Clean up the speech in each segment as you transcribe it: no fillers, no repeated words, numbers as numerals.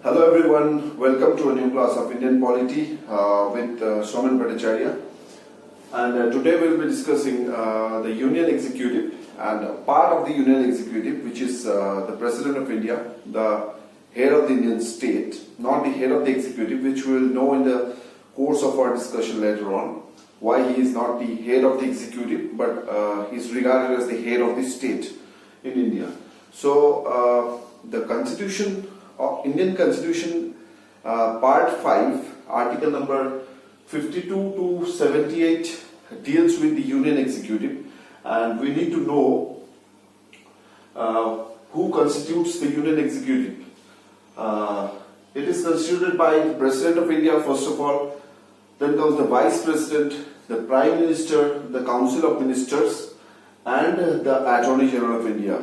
Hello everyone, welcome to a new class of Indian Polity with Soman Bhattacharya. And today we'll be discussing the Union Executive and part of the Union Executive, which is the President of India, the head of the Indian state, not the head of the executive, which we will know in the course of our discussion later on, why he is not the head of the executive, but he is regarded as the head of the state in India. So the Constitution of Indian Constitution, Part 5, Article number 52 to 78 deals with the Union Executive, and we need to know who constitutes the Union Executive. It is constituted by the President of India first of all, then comes the Vice President, the Prime Minister, the Council of Ministers, and the Attorney General of India.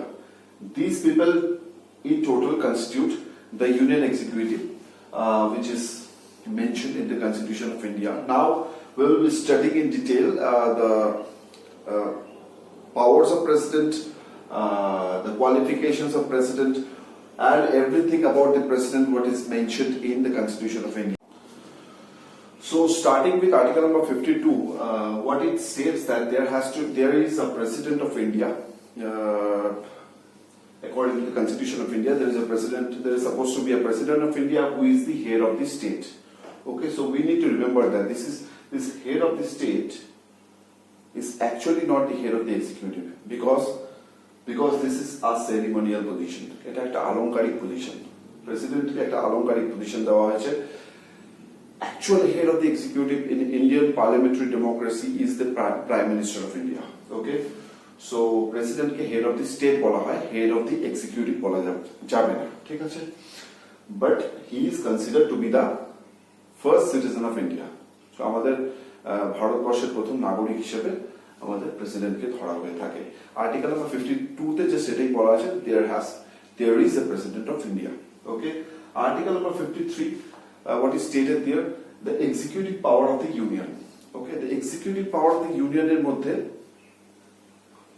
These people in total constitute the Union Executive, which is mentioned in the Constitution of India. Now we will be studying in detail the powers of President, the qualifications of President, and everything about the President what is mentioned in the Constitution of India. So starting with Article number 52, what it states that there is a President of India. According to the Constitution of India, there is supposed to be a President of India who is the head of the state. Okay, so we need to remember that this head of the state is actually not the head of the executive because this is a ceremonial position. এটা একটা আলংকারিক position. Presidentকে একটা আলংকারিক position দেওয়া হয়েছে. Actual head of the executive in Indian parliamentary democracy is the Prime Minister of India. Okay. So president ke head of the state bola hoy, head of the executive bola jabe na, thik ache, but he is considered to be the first citizen of India. So amader bharatborsher prothom nagorik hisebe amader president ke dhora hoye thake. Article number 52 te je setai bola ache, there is a president of India. Okay. Article number 53, what is stated there, the executive power of the union. Okay, the executive power of the union er moddhe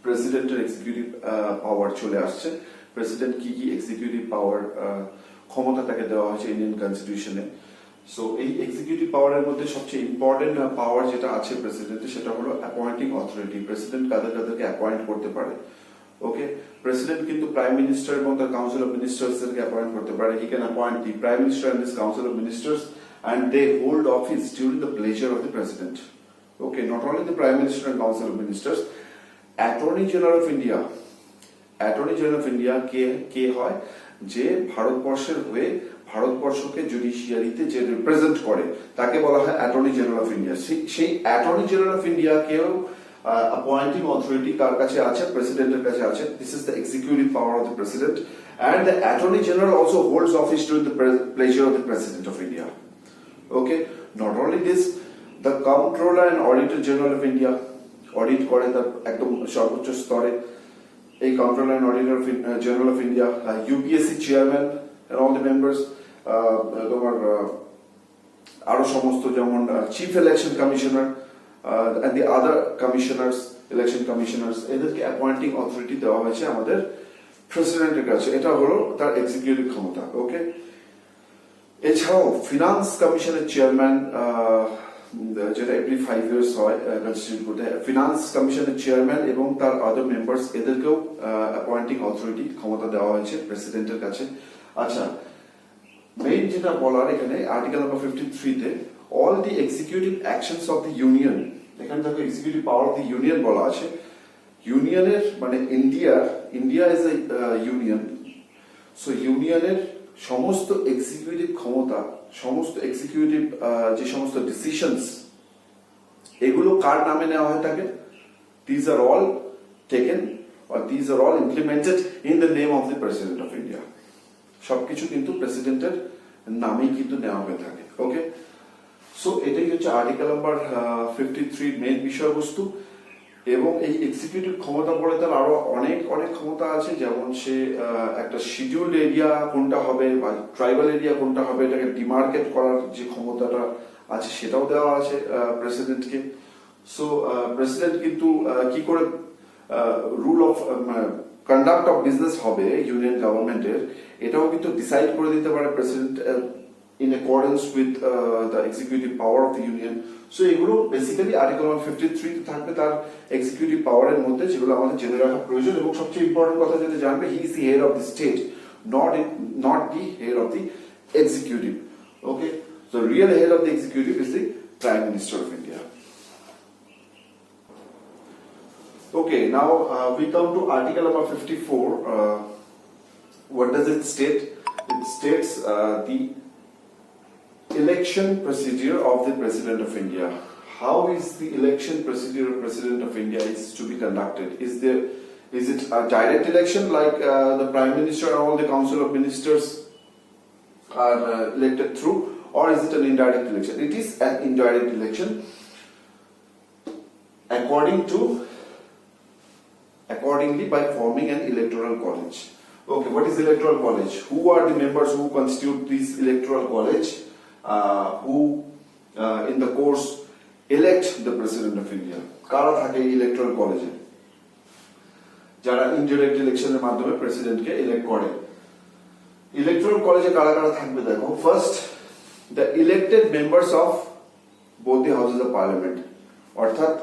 প্রেসিডেন্টের executive পাওয়ার চলে আসছে। President কি executive পাওয়ার ক্ষমতা তাকে দেওয়া হয়েছে Indian কনস্টিটিউশনে। So এই executive পাওয়ারের মধ্যে সবচেয়ে ইম্পর্টেন্ট পাওয়ার যেটা আছে প্রেসিডেন্টের সেটা হলো অ্যাপয়েন্টিং অথরিটি। প্রেসিডেন্ট কাদেরকে অ্যাপয়েন্ট করতে পারে। ওকে, প্রেসিডেন্ট কিন্তু প্রাইম মিনিস্টার এবং তার কাউন্সিল অফ মিনিস্টার্সকে অ্যাপয়েন্ট করতে পারে। He can appoint the prime minister and this council of ministers and they hold office during the pleasure of the president. Okay, not only the prime minister and council of ministers, Attorney General of India কে হয় যে ভারতবর্ষের হয়ে ভারতবর্ষকে জুডিশিয়ারিতে যে represent করে তাকে বলা হয় অ্যাটর্নি জেনারেল অফ ইন্ডিয়া। সেই অ্যাটর্নি জেনারেল অফ ইন্ডিয়া কেও অ্যাপয়েন্টিং অথরিটি কার কাছে আছে? প্রেসিডেন্টের কাছে আছে। This is the executive power of the president and the attorney general also holds office during the pleasure of the president of India. Okay, not only this, the comptroller and auditor general of India audit করে তার একদম সর্বোচ্চ স্তরে এই controller and auditor general of India, UPSC chairman and all the members, তোমার আরো সমস্ত যেমন chief election commissioner and the other commissioners, election commissioners, এদেরকে অ্যাপয়েন্টিং অথরিটি দেওয়া হয়েছে আমাদের প্রেসিডেন্টের কাছে। এটা হলো তার এক্সিকিউটিভ ক্ষমতা। ওকে, এছাড়াও ফিনান্স কমিশনের চেয়ারম্যান যেটা এভরি 5 ইয়ার্স হয় কনস্টিটিউট করতে, ফিনান্স কমিশনের চেয়ারম্যান এবং তার আদার মেম্বার্স এদেরকেও অ্যাপয়েন্টিং অথরিটি ক্ষমতা দেওয়া হয়েছে প্রেসিডেন্টের কাছে। আচ্ছা, মেইন যেটা বলার এখানে আর্টিকেল নাম্বার 53 তে all the executive actions of the union, এখানে দেখো executive power of the union বলা আছে। ইউনিয়নের মানে India is a union. So ইউনিয়নের সমস্ত এক্সিকিউটিভ ক্ষমতা, সমস্ত এক্সিকিউটিভ যে সমস্ত ডিসিশনস এগুলো কার নামে নেওয়া হয়ে থাকে? These are all taken or these are all implemented in the name of the President of India. সবকিছু কিন্তু প্রেসিডেন্টের নামেই কিন্তু নেওয়া হয়ে থাকে। ওকে, সো এটাই হচ্ছে আর্টিকেল নাম্বার 53 মেইন বিষয়বস্তু। এবং এই এক্সিকিউটিভ ক্ষমতা পড়ে তার আরো অনেক ক্ষমতা আছে, যেমন সে একটা শিডিউলড এরিয়া কোনটা হবে বা ট্রাইবাল এরিয়া কোনটা হবে এটাকে ডিমার্কেট করার যে ক্ষমতাটা আছে সেটাও দেওয়া আছে প্রেসিডেন্টকে। সো প্রেসিডেন্ট কিন্তু কি করে rule of conduct of business হবে ইউনিয়ন গভর্নমেন্টের, এটাও কিন্তু ডিসাইড করে দিতে পারে president in accordance with the executive power of the union. So এগুলো বেসিক্যালি আর্টিকেল 153 তে থাকবে তার এক্সিকিউটিভ পাওয়ারের মধ্যে, যেগুলো আমাদের জেনে রাখা প্রয়োজন। এবং সবচেয়ে ইম্পর্টেন্ট কথা যেটা জানবে, he is the head of the state, not the head of the executive. Okay, so real head of the executive is the Prime Minister of India. Okay, now we come to article number 54. What does it state? It states the election procedure of the President of India. How is the election procedure of President of India is to be conducted? Is it a direct election like the Prime Minister and all the Council of Ministers are elected through, or is it an indirect election? It is an indirect election accordingly by forming an electoral college. Okay, what is electoral college? Who are the members who constitute this electoral college? Who in the course elect the President of India? কারা থাকে electoral কলেজে, যারা indirect ইলেকশনের মাধ্যমে প্রেসিডেন্টকে elect করে। Electoral কলেজে কারা কারা থাকবে দেখো। First, the elected members of both the houses of parliament, অর্থাৎ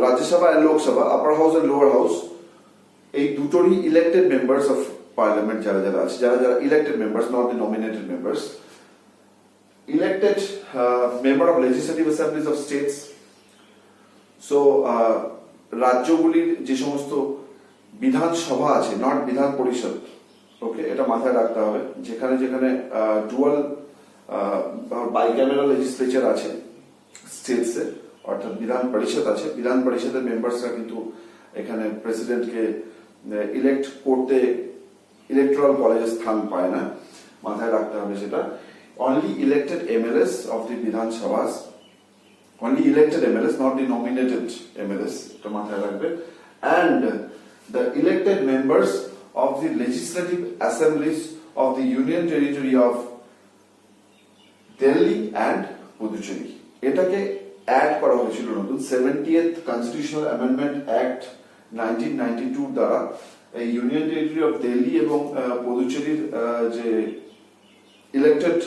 Rajya Sabha and Lok Sabha, upper house and lower house, এই দুটোরই ইলেক্টেড মেম্বার্স অফ পার্লামেন্ট যারা যারা আছে, যারা যারা elected members, not the nominated members. Elected member of legislative Assembly's of states. So রাজ্যগুলির যে সমস্ত বিধানসভা আছে, নট বিধান পরিষদ, ওকে, এটা মাথায় রাখতে হবে। যেখানে যেখানে ডুয়াল বাইক্যামেরাল লেজিসলেচার আছে স্টেটসে, অর্থাৎ বিধান পরিষদ আছে, বিধান পরিষদের মেম্বার্সরা কিন্তু এখানে প্রেসিডেন্টকে ইলেক্ট করতে ইলেকট্রাল কলেজে স্থান পায় না, মাথায় রাখতে হবে সেটা। Only elected MLS of the বিধান সভাস, only elected MLAs, not the nominated MLAs, এটা মাথায় রাখবে। and the elected members of the legislative assemblies of the Union Territory of Delhi and Puducherry। এটাকে অ্যাড করা হয়েছিল নতুন 70th Constitutional Amendment Act 1992 দ্বারা। এই ইউনিয়ন টেরিটরি অফ দিল্লি এবং পুদুচেরির যে ইলেক্টেড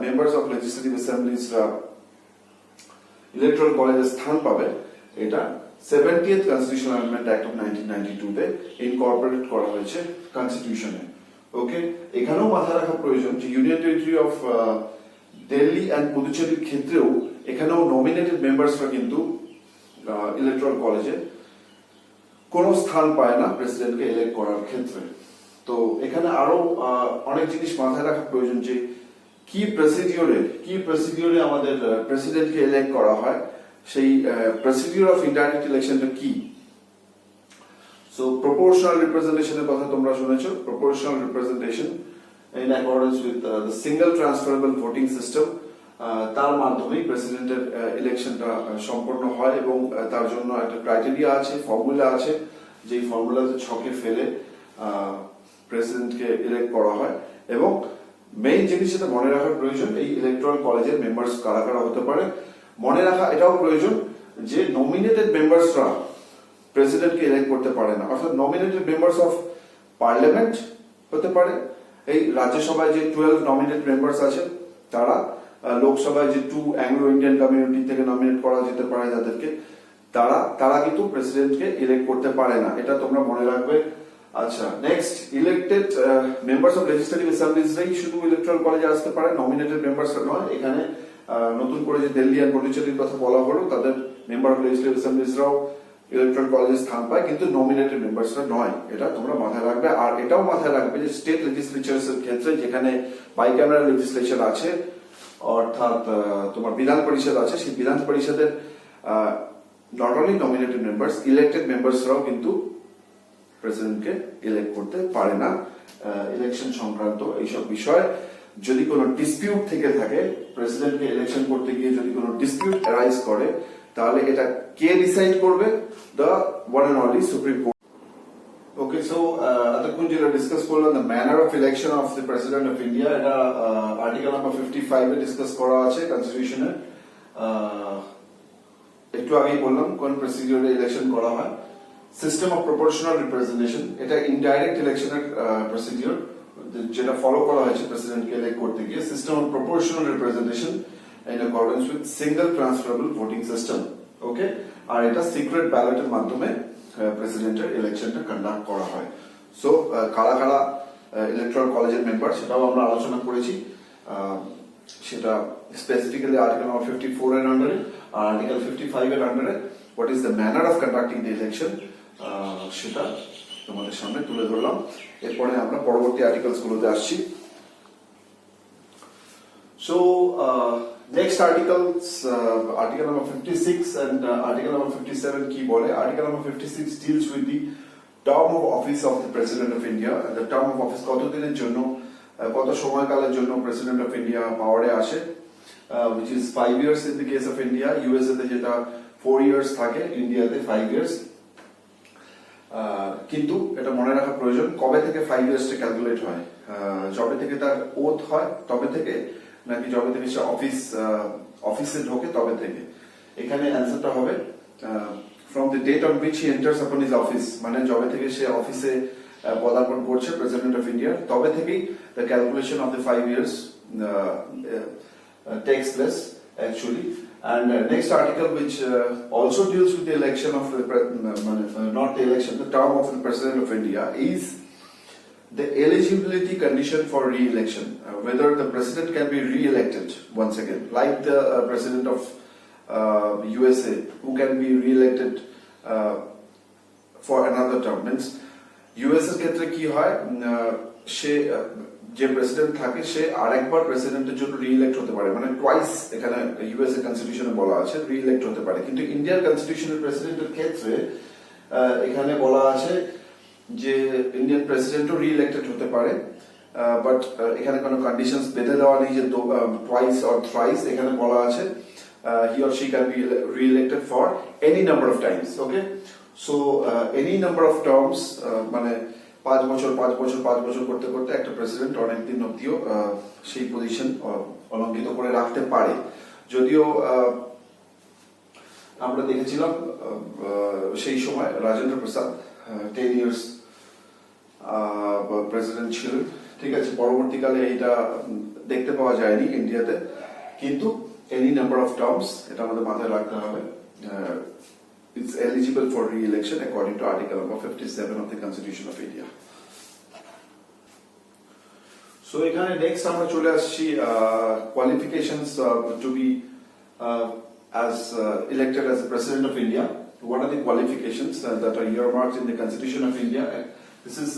মেম্বার্স অফ লেজিসলেটিভ অ্যাসেম্বলিজরা ইলেকট্রাল কলেজে স্থান পাবে, এটা 70th Constitutional Amendment Act of 1992 তে ইনকর্পোরেট করা হয়েছে কনস্টিটিউশনে। ওকে, এখানেও মাথায় রাখা প্রয়োজন যে union territory of Delhi and পুদুচেরির ক্ষেত্রেও এখানেও নমিনেটেড মেম্বার্সরা কিন্তু ইলেকট্রাল কলেজে কোনো স্থান পায় না প্রেসিডেন্টকে ইলেক্ট করার ক্ষেত্রে। তো এখানে আরো অনেক জিনিস মাথায় রাখা প্রয়োজন যে কি প্রসিডিওরে আমাদের প্রেসিডেন্টকে ইলেক্ট করা হয়, সেই প্রসিডিওর অফ ইনডাইরেক্ট ইলেকশনটা কি। সো প্রপোর্শনাল রিপ্রেজেন্টেশনের কথা তোমরা শুনেছো। Proportional representation in accordance with the single transferable voting system, তার মাধ্যমেই প্রেসিডেন্টের ইলেকশনটা সম্পন্ন হয় এবং তার জন্য একটা ক্রাইটেরিয়া আছে, ফর্মুলা আছে, যেই ফর্মুলাতে ছকে ফেলে প্রেসিডেন্টকে ইলেক্ট করা হয়। এবং মেইন জিনিস যেটা মনে রাখার প্রয়োজন, এই ইলেকট্রাল কলেজের মেম্বার্স কারা কারা হতে পারে, মনে রাখা এটাও প্রয়োজন যে নমিনেটেড মেম্বার্সরা প্রেসিডেন্টকে ইলেক্ট করতে পারে না। অর্থাৎ নমিনেটেড মেম্বার্স অফ পার্লামেন্ট হতে পারে, এই রাজ্যসভায় যে 12 নমিনেটেড মেম্বার্স আছে তারা, লোকসভায় যে 2 অ্যাংলো ইন্ডিয়ান কমিউনিটি থেকে নমিনেট করা যেতে পারে যাদেরকে, তারা কিন্তু প্রেসিডেন্টকে ইলেক্ট করতে পারে না, এটা তোমরা মনে রাখবে। আচ্ছা, next, elected members of legislative অ্যাসেম্বলিজরাই শুধু ইলেকট্রাল কলেজে আসতে পারে, নমিনেটেড মেম্বার্স নয়। এখানে নতুন করে যে দিল্লি আর পুডুচেরির কথা বলা হলো, তাদের মেম্বার অফ লেজিসলেটিভ অ্যাসেম্বলিজরাও ইলেকট্রাল কলেজে স্থান পায়, কিন্তু নমিনেটেড মেম্বার্সরা নয়, এটা তোমরা মাথায় রাখবে। আর এটাও মাথায় রাখবে যে স্টেট লেজিসলেচার্স এর ক্ষেত্রে যেখানে বাইক্যামেরাল লেজিসলেচার আছে, অর্থাৎ তোমার বিধান পরিষদ আছে, সেই বিধান পরিষদের not only nominated members, elected মেম্বার্সরাও কিন্তু প্রেসিডেন্টকে ইলেক্ট করতে পারে না। ইলেকশন সংক্রান্ত এইসব বিষয় যদি কোনো ডিসপিউট থেকে থাকে, প্রেসিডেন্টকে ইলেকশন করতে গিয়ে যদি কোনো ডিসপিউট অ্যারাইজ করে, তাহলে এটা কে ডিসাইড করবে? The one and only supreme court. Okay, so এতক্ষণ যেটা ডিসকাস করলাম the manner of election of the president of India, এটা আর্টিকেল নাম্বার 55 এ ডিসকাস করা আছে কনস্টিটিউশনে। একটু আগেই বললাম কোন প্রসিডিওরে ইলেকশন করা হয়। সিস্টেম অফ প্রপোর্শনাল রিপ্রেজেন্টেশন, এটা ইনডাইরেক্ট ইলেকশনের প্রসিডিউর যেটা ফলো করা হয়েছে প্রেসিডেন্টকে ইলেক্ট করতে গিয়ে। System of proportional representation in accordance with single transferable voting system, okay. আর এটা সিক্রেট ব্যালটের মাধ্যমে প্রেসিডেন্টের ইলেকশনটা কন্ডাক্ট করা হয়। সো কারা কারা ইলেকট্রাল কলেজের মেম্বার সেটাও আমরা আলোচনা করেছি, সেটা স্পেসিফিক্যালি আর্টিকেল নাম্বার 54 এর আন্ডারে, আর আর্টিকেল 55 এর আন্ডারে what is the manner of conducting the election সেটা তোমাদের সামনে তুলে ধরলাম। এরপরে আমরা পরবর্তী আর্টিকেলস গুলোতে আসছি। So next articles, article number 56 and article number 57 কি বলে? Article number 56 deals with the term of office of the President of India. The term of office কতদিনের জন্য, কত সময়কালের জন্য প্রেসিডেন্ট অফ ইন্ডিয়া পাওয়ারে আসে, which is 5 years in the case of India. USA তে যেটা 4 years থাকে, ইন্ডিয়াতে 5 years। কিন্তু এটা মনে রাখা প্রয়োজন কবে থেকে 5 ইয়ার্সটা ক্যালকুলেট হয়, যবে থেকে তার ওথ হয় তবে থেকে, নাকি যবে থেকে সে অফিসে ঢোকে তবে থেকে? এখানে অ্যান্সারটা হবে from the date on which he enters upon his office, মানে যবে থেকে সে অফিসে পদার্পণ করছে প্রেসিডেন্ট অফ ইন্ডিয়া তবে থেকেই the calculation of the 5 years takes place actually. And next article which also deals with the election of not the election, the term of the President of India is the eligibility condition for re-election, whether the President can be re-elected once again, like the President of USA who can be re-elected for another term. Means US এর ক্ষেত্রে কি হয়, সে যে president থাকে সে আরেকবার প্রেসিডেন্টের জন্য রি-ইলেক্ট হতে পারে, মানে টুয়াইস এখানে ইউএস এর কনস্টিটিউশনে বলা আছে রি-ইলেক্ট হতে পারে। কিন্তু ইন্ডিয়ার কনস্টিটিউশনের প্রেসিডেন্টের ক্ষেত্রে এখানে বলা আছে যে ইন্ডিয়ান প্রেসিডেন্টও রি-ইলেক্টেড হতে পারে, বাট এখানে কোনো কন্ডিশনস বেঁধে দেওয়া নেই যে টুয়াইস অর থ্রাইস। এখানে বলা আছে he or she can be re-elected for any number of times, okay. So any number of terms, মানে 5 বছর 5 বছর 5 বছর করতে করতে একটা প্রেসিডেন্ট অনেকদিন অবধিও সেই পজিশন অলঙ্ঘিত করে রাখতে পারে। যদিও আমরা দেখেছিলাম সেই সময় রাজেন্দ্র প্রসাদ 10 ইয়ার্স প্রেসিডেন্ট ছিলেন, ঠিক আছে। পরবর্তীকালে এটা দেখতে পাওয়া যায়নি ইন্ডিয়াতে, কিন্তু any number of terms এটা আমাদের মাথায় রাখতে হবে। It's eligible for re-election according to article number 57 of the Constitution of India. So এখানে next আমরা চলে আসছি qualifications to be as elected as the President of India. What are the qualifications that are earmarked in the Constitution of India? This is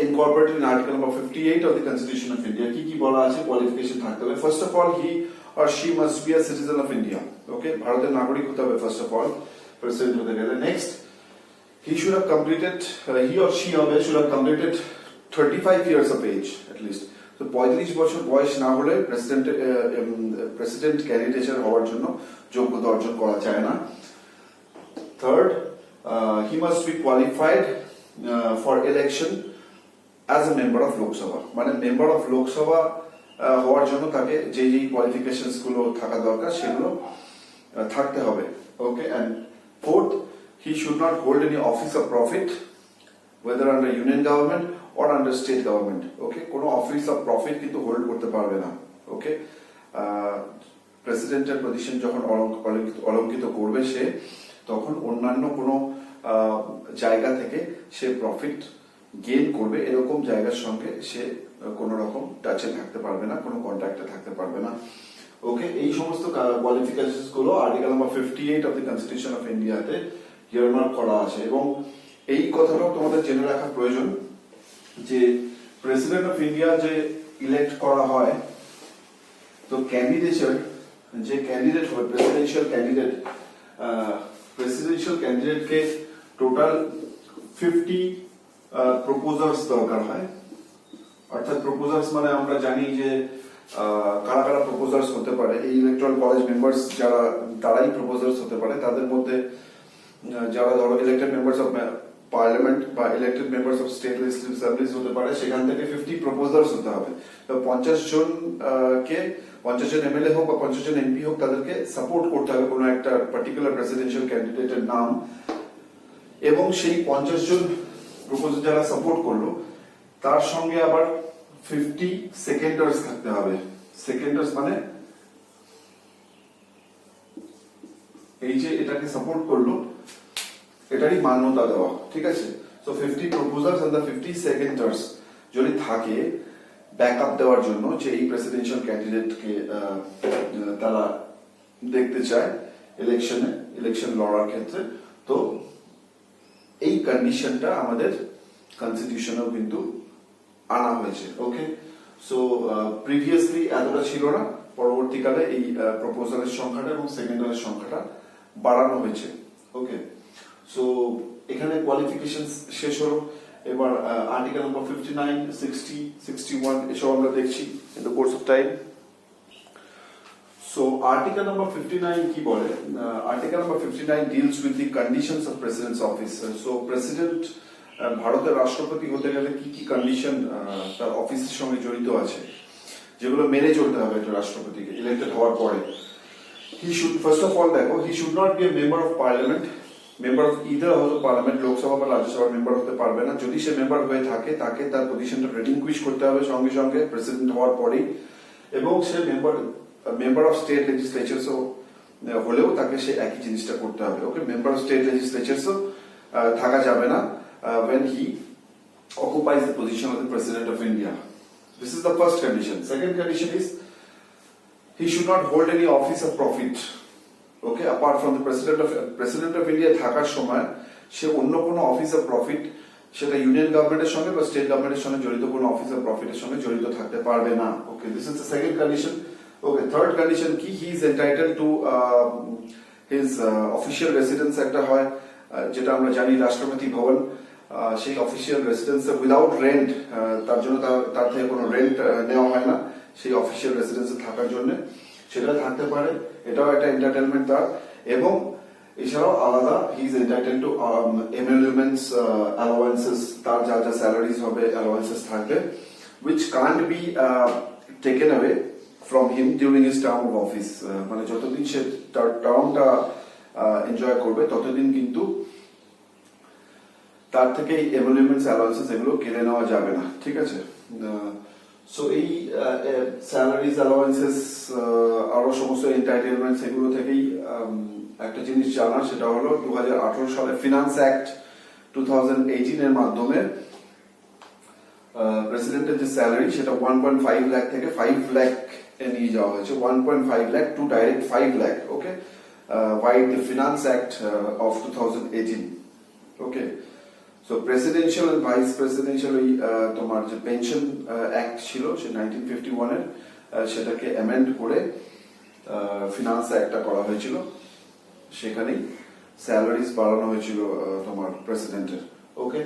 incorporated in article number 58 of the Constitution of India. কি বলা আছে qualification থাকতে হবে? First of all, he or she must be a citizen of India, okay. ভারতের নাগরিক হতে হবে first of all president হতে গেলে। Next, he should have completed, he or she should have completed 35 years of age at least. So 35 বছর বয়স না হলে প্রেসিডেন্ট ক্যান্ডিডেট হওয়ার জন্য যোগ্যতা অর্জন করা যায় না। Third, he must be qualified for election as a member of Lok Sabha, মানে মেম্বার অফ লোকসভা হওয়ার জন্য তাকে যে যে কোয়ালিফিকেশনস গুলো থাকা দরকার সেগুলো থাকতে হবে, okay. And fourth, he should not hold any office of profit whether under union government or under state government, okay. কোনো অফিস অফ প্রফিট কিন্তু হোল্ড করতে পারবে না, ওকে। প্রেসিডেন্টের পজিশন যখন অলঙ্কিত করবে সে, তখন অন্যান্য কোনো জায়গা থেকে সে প্রফিট গেইন করবে এরকম জায়গার সঙ্গে সে কোনো রকম টাচে থাকতে পারবে না, কোনো কন্ট্যাক্টে থাকতে পারবে না, ওকে। এই সমস্ত কোয়ালিফিকেশনস গুলো article number 58 of the constitution of ইন্ডিয়াতে ইয়ারমার্ক করা আছে। এবং এই কথাটাও তোমাদের জেনে রাখা প্রয়োজন যে প্রেসিডেন্ট অফ ইন্ডিয়া যে ইলেক্ট করা হয়, তো ক্যান্ডিডেটের যে ক্যান্ডিডেট হয় প্রেসিডেন্সিয়াল ক্যান্ডিডেটকে টোটাল 50 প্রপোজার্স দরকার হয়। অর্থাৎ প্রপোজার্স মানে আমরা জানি যে কারা কারা প্রপোজার্স হতে পারে, এই ইলেকট্রাল কলেজ মেম্বার্স যারা, তারাই প্রপোজার্স হতে পারে। তাদের মধ্যে যারা ধরো ইলেক্টেড মেম্বার্স অফ পার্লামেন্ট বা elected members of state legislative Assembly's হতে পারে, সেখান থেকে 50 প্রপোজার্স হতে হবে। তো 50 জন এমএলএ হোক বা 50 জন এমপি হোক, তাদেরকে সাপোর্ট করতে হবে কোনো একটা পার্টিকুলার প্রেসিডেন্সিয়াল ক্যান্ডিডেটের নাম এবং সেই 50 জন প্রপোজাল যারা সাপোর্ট করলো তার সঙ্গে আবার 50 সেকেন্ডার্স থাকতে হবে। সেকেন্ডার্স মানে এই যে এটাকে সাপোর্ট করলো এটারই মান্যতা দেওয়া, ঠিক আছে। সো 50 প্রপোজালস এন্ড দ্য 50 সেকেন্ডার্স যদি থাকে ব্যাকআপ দেওয়ার জন্য যে এই প্রেসিডেন্সিয়াল ক্যান্ডিডেটকে তারা দেখতে চায় ইলেকশন লড়ার ক্ষেত্রে, তো এই কন্ডিশনটা আমাদের কনস্টিটিউশনেও কিন্তু আনা হয়েছে। ওকে, সো প্রিভিয়াসলি এতটা ছিল না, পরবর্তীকালে এই প্রপোজালের সংখ্যাটা এবং সেকেন্ডারের সংখ্যাটা বাড়ানো হয়েছে। ওকে, সো এখানে কোয়ালিফিকেশনস শেষ হলো। এবার আর্টিকেল নাম্বার 59, 60, 61 এসব আমরা দেখছি in the course of time. So article number 59 কি বলে? Article number 59 deals with the conditions of presidents office. So president ভারতের রাষ্ট্রপতি হতে গেলে কি কি কন্ডিশন তার অফিসের সঙ্গে জড়িত আছে যেগুলো মেনে চলতে হবে একটা রাষ্ট্রপতিকে ইলেক্টেড হওয়ার পরে। He should first of all দেখো, he should not be a member of parliament, member of either house of parliament, Lok Sabha বা রাজ্যসভার মেম্বার হতে পারবে না। যদি সে মেম্বার হয়ে থাকে তাকে তার পজিশনটা রিলিঙ্কুইশ করতে হবে সঙ্গে সঙ্গে প্রেসিডেন্ট হওয়ার পরেই, এবং সে মেম্বার অফ স্টেট লেজিসলেচারসও হলেও তাকে সে একই জিনিসটা করতে হবে। ওকে, মেম্বার অফ স্টেট লেজিসলেচারসও থাকা যাবে না when he occupies the position of the President of India. This is the first condition. Second condition is he should not hold any office of profit. Okay, apart from the President of India থাকার সময় সে অন্য কোনো office of profit, সেটা union গভর্নমেন্টের সঙ্গে বা state গভর্নমেন্টের সঙ্গে জড়িত কোনো অফিস অফ প্রফিটের সঙ্গে জড়িত থাকতে পারবে না। Okay, this is the second condition. Okay, third condition কি? He is entitled to his official residence একটা হয় যেটা আমরা জানি রাষ্ট্রপতি ভবন, সেই অফিসিয়াল রেসিডেন্সে উইদাউট রেন্ট, তার জন্য তার থেকে কোনো রেন্ট নেওয়া হয় না সেই অফিসিয়াল রেসিডেন্সে থাকার জন্য, সেটা থাকতে পারে, এটাও একটা এন্টারটেনমেন্ট তার। এবং এছাড়াও আলাদা he is entitled to emoluments, allowances, তার যা যা স্যালারিজ হবে অ্যালাওয়েন্সেস থাকবে, which can't be taken away from him during his term of office, মানে যতদিন সে তার টার্মটা এনজয় করবে ততদিন কিন্তু তার থেকে এই এমলুমেন্টস অ্যালাওয়েন্সেস এগুলো কেড়ে নেওয়া যাবে না, ঠিক আছে। সো এই স্যালারিজ অ্যালাওয়েন্সেস আরো সমস্ত এন্টাইটেলমেন্টস এগুলো থেকেই একটা জিনিস জানা, সেটা হলো 2018 সালে ফিনান্স অ্যাক্ট 2018 এর মাধ্যমে প্রেসিডেন্টের যে স্যালারি সেটা 1.5 লাখ থেকে 5 লাখ এ নিয়ে যাওয়া হয়েছে, 1.5 lakh to direct 5 lakh. Okay, by the Finance Act of 2018. Okay, so presidential and vice presidential তোমার যে পেনশন অ্যাক্ট ছিল সে 1951 এর, সেটাকে অ্যামেন্ড করে ফিনান্স অ্যাক্টটা করা হয়েছিল, সেখানেই স্যালারিজ বাড়ানো হয়েছিল তোমার প্রেসিডেন্টের। ওকে,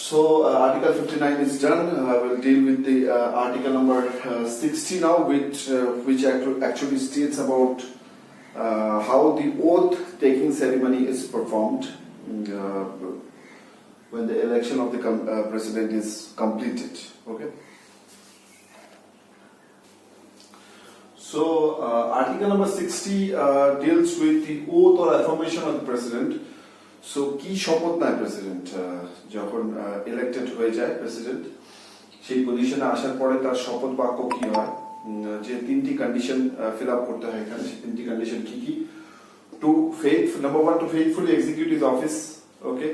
so article 59 is done. We'll deal with the article number 60 now, which actually states about how the oath taking ceremony is performed when the election of the president is completed. Okay, so article number 60 deals with the oath or affirmation of the president. So কি শপথ নেয় president যখন elected হয়ে যায় president, সেই পজিশনে আসার পরে তার শপথ বাক্য কি হয়, যে তিনটি কন্ডিশন ফিল আপ করতে হয় এখানে। সেই তিনটি কন্ডিশন কি কি? Number one, to faithfully execute his office. Okay,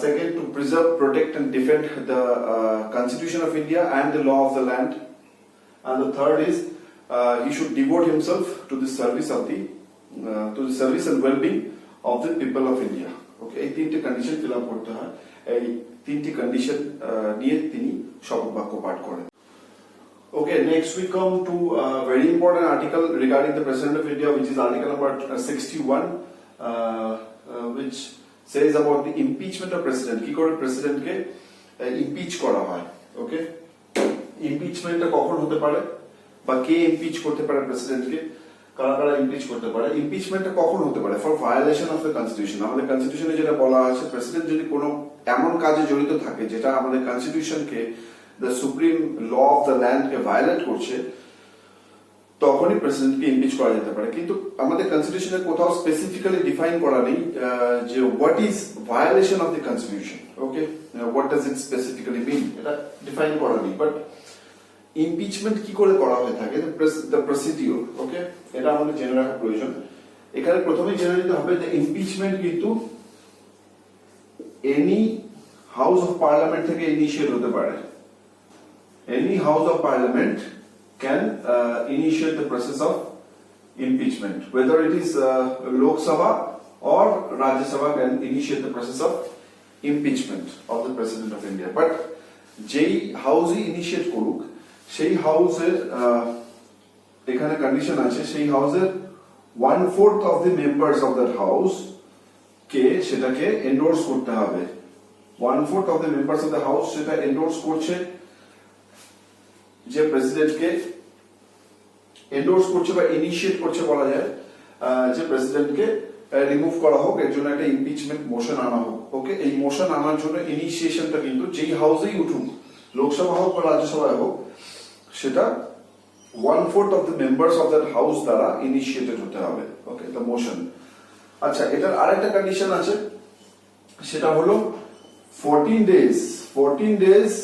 second, to preserve, protect and defend the Constitution of India and the law of the land, and the third is he should devote himself to the service and well-being of the people of India. Okay, এই তিনটি condition fill up করতে হয়, এই তিনটি condition নিয়ে তিনি শপথ বাক্য পাঠ করেন। Okay, next we come to a very important article regarding the President of India, which is article number 61, which says about the impeachment of president. কি করে প্রেসিডেন্টকে ইমপিচ করা হয়। ওকে, ইমপিচমেন্টটা কখন হতে পারে বা কে ইমপিচ করতে পারে প্রেসিডেন্টকে, কারা কারা ইমপিচ করতে পারে। ইমপিচমেন্টটা কখন হতে পারে? For violation of the constitution. আমাদের কনস্টিটিউশনে যেটা বলা আছে, প্রেসিডেন্ট যদি কোনো এমন কাজে জড়িত থাকে যেটা আমাদের কনস্টিটিউশনকে, the supreme law of the ল্যান্ডকে ভায়োলেট করছে, তখনই প্রেসিডেন্টকে ইমপিচ করা যেতে পারে। কিন্তু আমাদের কনস্টিটিউশনে কোথাও স্পেসিফিক্যালি ডিফাইন করা নেই যে what is violation of the constitution, okay, what does it specifically mean, এটা ডিফাইন করা নেই। বাট ইমপিচমেন্ট কি করে করা হয়ে থাকে, দ্য প্রসিডিওর, ওকে, এটা আমাদের জেনে রাখা প্রয়োজন। এখানে প্রথমেই জেনে নিতে হবে যে ইমপিচমেন্ট কিন্তু এনি হাউস অফ পার্লামেন্ট থেকে ইনিশিয়েট হতে পারে। Any house of parliament can initiate the process of impeachment, whether it is Lok Sabha or Rajya Sabha can initiate the process of impeachment of the President of India. But যেই হাউসই initiate করুক সেই হাউসের এখানে condition আছে, সেই হাউসের 1/4 of the members of that house কে সেটাকে endorse করতে হবে। 1/4 of the members of the house সেটা এন্ডোর্স করছে, যে প্রেসিডেন্টকে এন্ডোর্স করছে বা ইনিশিয়েট করছে বলা যায়, যে প্রেসিডেন্টকে রিমুভ করা হোক, এর জন্য একটা ইমপিচমেন্ট মোশন আনা হোক, ওকে। এই মোশন আনার জন্য ইনিশিয়েশনটা কিন্তু যেই হাউসেই উঠুক, লোকসভা হোক বা রাজ্যসভায় হোক, সেটা 1/4 of the members of that house দ্বারা ইনিশিয়েটেড হতে হবে, ওকে, দ্য মোশন। আচ্ছা, এটার আরেকটা কন্ডিশন আছে, সেটা হলো 14 days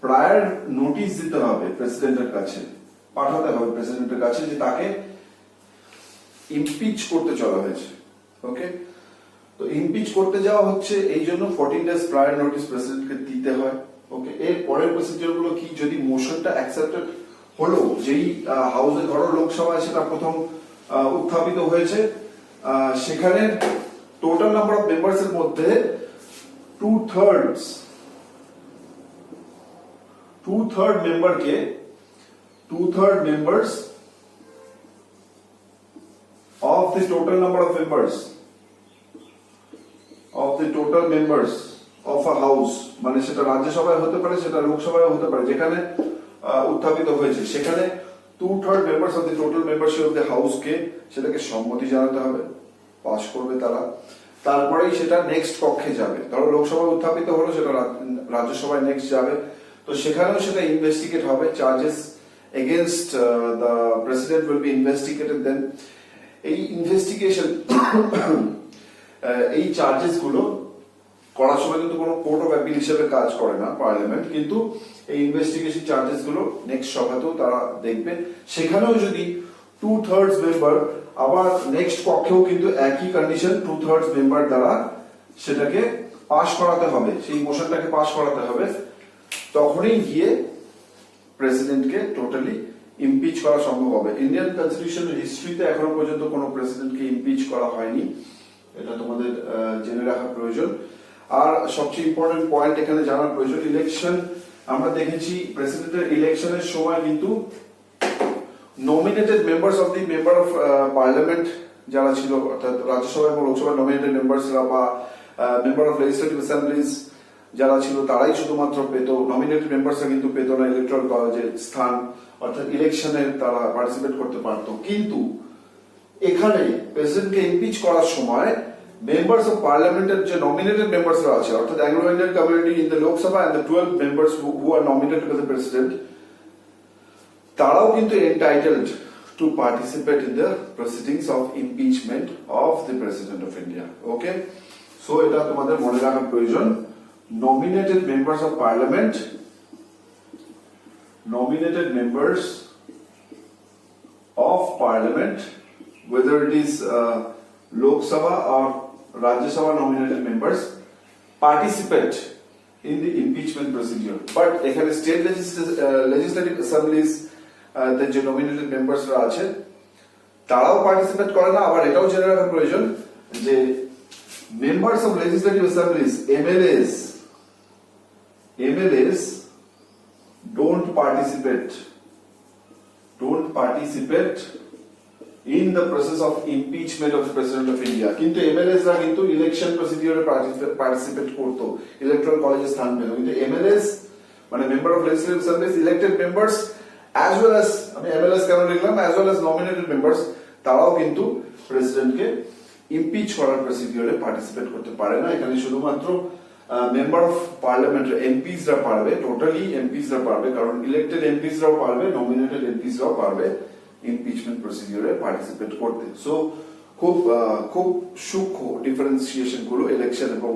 প্রায়র নোটিশ দিতে হবে প্রেসিডেন্টের কাছে, পাঠাতে হবে প্রেসিডেন্টের কাছে যে তাকে ইমপিচ করতে চলা হয়েছে, ওকে। তো ইমপিচ করতে যাওয়া হচ্ছে এই জন্য 14 days প্রায়র নোটিশ প্রেসিডেন্টকে দিতে হয়, ওকে। এর পরের প্রসিডিওর গুলো কি, যদি মোশনটা অ্যাকসেপ্টেড হলো, যেই হাউসে ধরো লোকসভায় সেটা প্রথম উত্থাপিত হয়েছে, সেখানে টোটাল নাম্বার অফ মেম্বার্স এর মধ্যে 2/3 মেম্বারকে 2/3 members of the total number of members of a house, মানে সেটা রাজ্যসভায় হতে পারে, সেটা লোকসভায় হতে পারে, যেখানে উত্থাপিত হয়েছে, সেখানে 2/3 members of the total membership of the house কে সেটাকে সম্মতি জানাতে হবে, পাস করবে তারা, তারপরেই সেটা নেক্সট কক্ষে যাবে। ধরো লোকসভায় উত্থাপিত হলো, সেটা রাজ্যসভায় নেক্সট যাবে, তো সেখানেও সেটা ইনভেস্টিগেট হবে, charges against the president will be investigated. Then এই ইনভেস্টিগেশন এই চার্জেস গুলো করার সময় কিন্তু কোনো কোর্ট অফ অ্যাপিল হিসেবে কাজ করে না পার্লামেন্ট, কিন্তু এই ইনভেস্টিগেশন চার্জেস গুলো নেক্সট সভাতেও তারা দেখবে। সেখানেও যদি 2/3 মেম্বার, আবার নেক্সট পক্ষেও কিন্তু একই কন্ডিশন, 2/3 মেম্বার দ্বারা সেটাকে পাস করাতে হবে, সেই মোশনটাকে পাস করাতে হবে, তখনই গিয়ে প্রেসিডেন্টকে টোটালি ইমপিচ করা সম্ভব হবে। ইন্ডিয়ান কনস্টিটিউশনের হিস্ট্রিতে এখনো পর্যন্ত কোনো প্রেসিডেন্টকে ইমপিচ করা হয়নি, এটা তোমাদের জেনে রাখা প্রয়োজন। আর সবচেয়ে ইম্পর্টেন্ট পয়েন্ট এখানে জানার প্রয়োজন, ইলেকশন আমরা দেখেছি, প্রেসিডেন্টের ইলেকশনের সময় কিন্তু nominated members of the member of parliament যারা ছিল, অর্থাৎ রাজ্যসভা এবং লোকসভার নমিনেটেড মেম্বার্সরা বা মেম্বার অফ লেজিসলেটিভ অ্যাসেম্বলিজ যারা ছিল, তারাই শুধুমাত্র পেত, নমিনেটেড মেম্বার্সরা কিন্তু পেত না ইলেকট্রাল কলেজের স্থান, অর্থাৎ ইলেকশনে তারা পার্টিসিপেট করতে পারত। কিন্তু এখানে প্রেসিডেন্টকে ইমপিচ করার সময় মেম্বার্স অফ পার্লামেন্টের যে নমিনেটেড মেম্বার্সরা আছে, অর্থাৎ Anglo Indian community in the Lok Sabha and the 12 members who are nominated by the president, তারাও কিন্তু entitled to participate in the proceedings of impeachment of the president of India, okay. So এটা তোমাদের মনে রাখা প্রয়োজন, nominated members of parliament, whether it is Lok Sabha or Rajya Sabha nominated members, participate in the impeachment procedure. But এখানে state legislative assemblies যে nominated members আছে, তারাও participate করে না। আবার এটাও জেনে রাখা প্রয়োজন যে members of legislative assemblies, MLAs don't participate in the process of impeachment of the President of India. কিন্তু MLAs রা কিন্তু ইলেকশন প্রসিডিউরে পার্টিসিপেট করতো, ইলেকট্রাল কলেজে স্থান পেত। কিন্তু MLAs মানে member of legislative Assembly's, elected members as well as, আমি MLAs কেন লিখলাম, as well as nominated members, তারাও কিন্তু প্রেসিডেন্টকে ইমপিচ করার প্রসিডিউরে পার্টিসিপেট করতে পারে না। এখানে শুধুমাত্র মেম্বার অফ পার্লামেন্ট এমপিসরা পারবে, টোটালি এমপিসরা পারবে, কারণ ইলেক্টেড এমপিসরাও পারবে, নমিনেটেড এমপিসরাও পারবে ইমপিচমেন্ট প্রসিডিউরে পার্টিসিপেট করতে। সো খুব সূক্ষ্ম ডিফারেন্সিয়েশন গুলো ইলেকশন এবং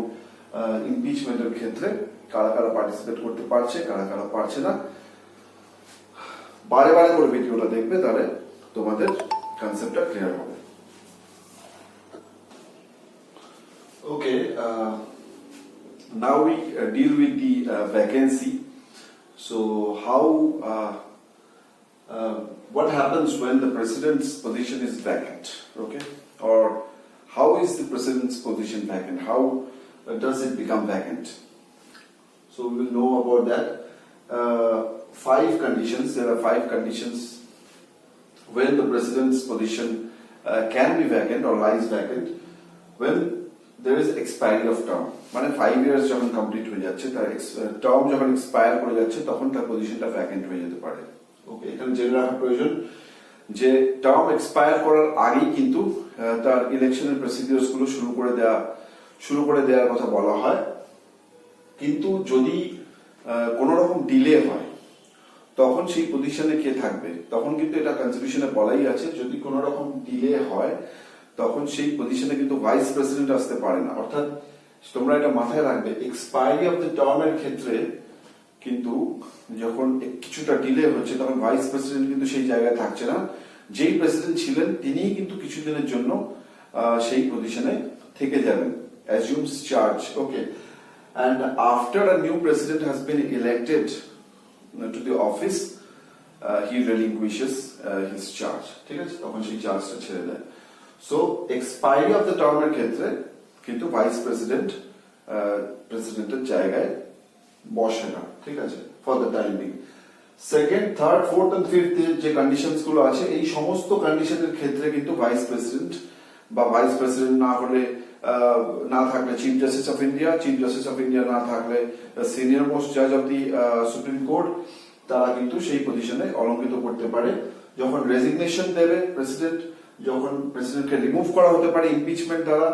ইমপিচমেন্টের ক্ষেত্রে কারা কারা পার্টিসিপেট করতে পারছে, কারা কারা পারছে না। বারে বারে করে ভিডিওটা দেখবে, তাহলে তোমাদের কনসেপ্টটা ক্লিয়ার হবে। Okay, now we deal with the vacancy. So what happens when the president's position is vacant? Okay, or how is the president's position vacant? How does it become vacant? So we will know about that. 5 conditions. There are 5 conditions when the president's position can be vacant or lies vacant. When there is expiry of term, মানে 5 years যখন complete হয়ে যাচ্ছে, তার term যখন expire করে যাচ্ছে, তখন তার পজিশনটা ভ্যাকেন্ট হয়ে যেতে পারে। ওকে, এখানে জেনে রাখা প্রয়োজন যে টার্ম এক্সপায়ার করার আগেই কিন্তু তার ইলেকশনের প্রসিডিউরস গুলো শুরু করে দেওয়ার কথা বলা হয়। কিন্তু যদি কোন রকম ডিলে হয়, তখন সেই পজিশনে কে থাকবে? তখন কিন্তু এটা কনস্টিটিউশনে বলাই আছে, যদি কোন রকম ডিলে হয় তখন সেই পজিশনে কিন্তু ভাইস প্রেসিডেন্ট আসতে পারে না। অর্থাৎ তোমরা এটা মাথায় রাখবে, এক্সপায়ারি অফ দ্য টার্মের ক্ষেত্রে কিন্তু যখন কিছুটা ডিলে হচ্ছে, তখন ভাইস প্রেসিডেন্ট কিন্তু সেই জায়গায় থাকছে না। যেই প্রেসিডেন্ট ছিলেন তিনিই কিন্তু কিছুদিনের জন্য সেই পজিশনে থেকে যাবেন, assumes charge. Okay, and after a new president has been elected to the office, he relinquishes his charge. ঠিক আছে, তখন সেই চার্জটা ছেড়ে দেয়। সো এক্সপায়ারি অফ দ্য টার্মের ক্ষেত্রে কিন্তু ভাইস প্রেসিডেন্ট প্রেসিডেন্টের জায়গায় বসে না। ঠিক আছে, for the time being. Second, third, fourth and fifth যে কন্ডিশনস গুলো আছে, এই সমস্ত কন্ডিশনের ক্ষেত্রে কিন্তু ভাইস প্রেসিডেন্ট বা ভাইস প্রেসিডেন্ট না থাকলে chief justice of India, chief justice of India না থাকলে সিনিয়র মোস্ট জাজ অফ দি সুপ্রিম কোর্ট, তারা কিন্তু সেই পজিশনে অলঙ্কিত করতে পারে। যখন রেজিগনেশন দেবে প্রেসিডেন্ট, যখন প্রেসিডেন্টকে রিমুভ করা হতে পারে ইমপিচমেন্ট দ্বারা,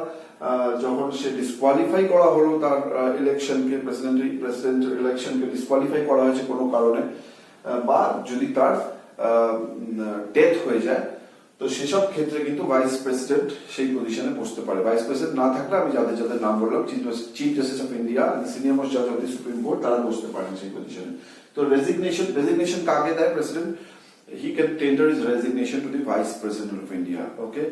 যখন সে ডিসকোয়ালিফাই করা হলো তার ইলেকশনকে, প্রেসিডেন্ট ইলেকশনকে ডিসকোয়ালিফাই করা হয়েছে কোনো কারণে, বা যদি তার ডেথ হয়ে যায়, তো সেসব ক্ষেত্রে কিন্তু ভাইস প্রেসিডেন্ট সেই পজিশনে বসতে পারে। ভাইস প্রেসিডেন্ট না থাকলে আমি যাদের যাদের নাম বললাম, chief justice of India, senior most জাজ অফ দি সুপ্রিম কোর্ট, তারা বসতে পারেন সেই পজিশনে। তো রেজিগনেশন কাকে দেয় president? He can tender his resignation to the Vice President of India. Okay.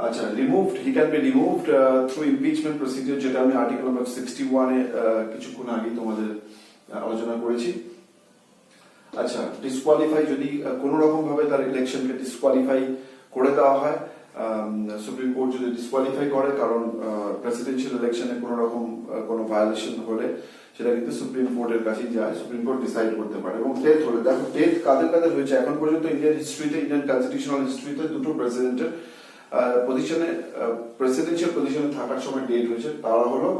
আচ্ছা, removed, he can be removed through impeachment procedure, যেটা আমি আর্টিকেল নাম্বার 61 এ কিছুক্ষণ আগে তোমাদের আলোচনা করেছি। আচ্ছা, ডিসকোয়ালিফাই, যদি কোন রকম ভাবে তার ইলেকশনকে ডিসকোয়ালিফাই করে দেওয়া হয়, সুপ্রিম কোর্ট যদি ডিসকোয়ালিফাই করে, কারণ প্রেসিডেন্সিয়াল ইলেকশনে কোন রকম কোনো ভায়োলেশন হলে সেটা কিন্তু সুপ্রিম কোর্টের কাছেই যায়, সুপ্রিম কোর্ট ডিসাইড করতে পারে। এবং ডেথ হলে, দেখো ডেথ কাদের কাদের হয়েছে এখন পর্যন্ত ইন্ডিয়ান হিস্ট্রিতে, ইন্ডিয়ান কনস্টিটিউশনাল হিস্ট্রিতে দুটো প্রেসিডেন্টের পজিশনে, প্রেসিডেন্সিয়াল পজিশনে থাকার সময় ডেথ হয়েছে। তারা হলো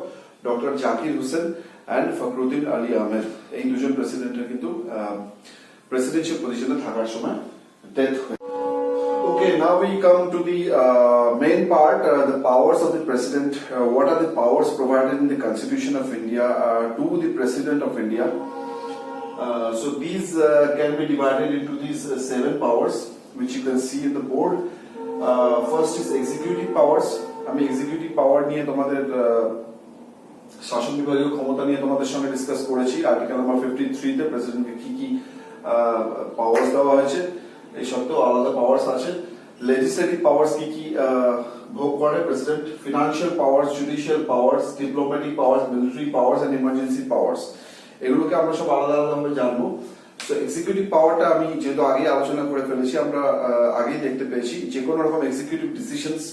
ডক্টর জাকির হোসেন অ্যান্ড ফখরুদ্দিন আলী আহমেদ। এই দুজন প্রেসিডেন্টের কিন্তু প্রেসিডেন্সিয়াল পজিশনে থাকার সময় ডেথ হয়েছে। Okay, now we come to the main part, the powers of the president. What are the powers provided in the Constitution of India to the President of India? So these can be divided into these 7 powers, which you can see in the board. First is executive powers. আমি executive power নিয়ে তোমাদের শাসন বিভাগীয় ক্ষমতা নিয়ে তোমাদের সঙ্গে discuss করেছি। আর্টিকেল নাম্বার 53 তে প্রেসিডেন্টকে কি পাওয়ার্স দেওয়া হয়েছে, এই সত্ত্বেও আলাদা পাওয়ার্স আছে। লেজিসলেটিভ পাওয়ার্স কি ভোগ করে president, financial powers, judicial powers, diplomatic powers, military powers and emergency powers, এগুলোকে আমরা সব আলাদা আলাদা ভাবে জানবো। তো এক্সিকিউটিভ পাওয়ারটা আমি যেহেতু আগে আলোচনা করে ফেলেছি, আমরা আগেই দেখতে পেয়েছি যে কোনো রকম executive decisions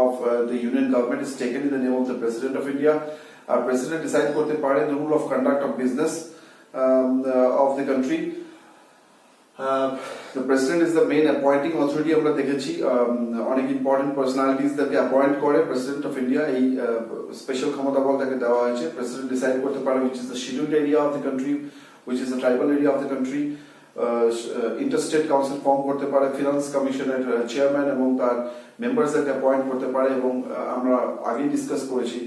of the union government is taken in the name of the president of India. আর প্রেসিডেন্ট ডিসাইড করতে পারে the rule of conduct of business of the country. The president is the main appointing authority. আমরা দেখেছি অনেক important personalities তাকে appoint করে president of India, এই special ক্ষমতা বল তাকে দেওয়া হয়েছে। প্রেসিডেন্ট ডিসাইড করতে পারে which is the scheduled area of the country, which is the tribal area of the country, interstate council form করতে পারে, ফিনান্স কমিশনের চেয়ারম্যান এবং তার মেম্বারসদেরকে অ্যাপয়েন্ট করতে পারে, এবং আমরা আগেই ডিসকাস করেছি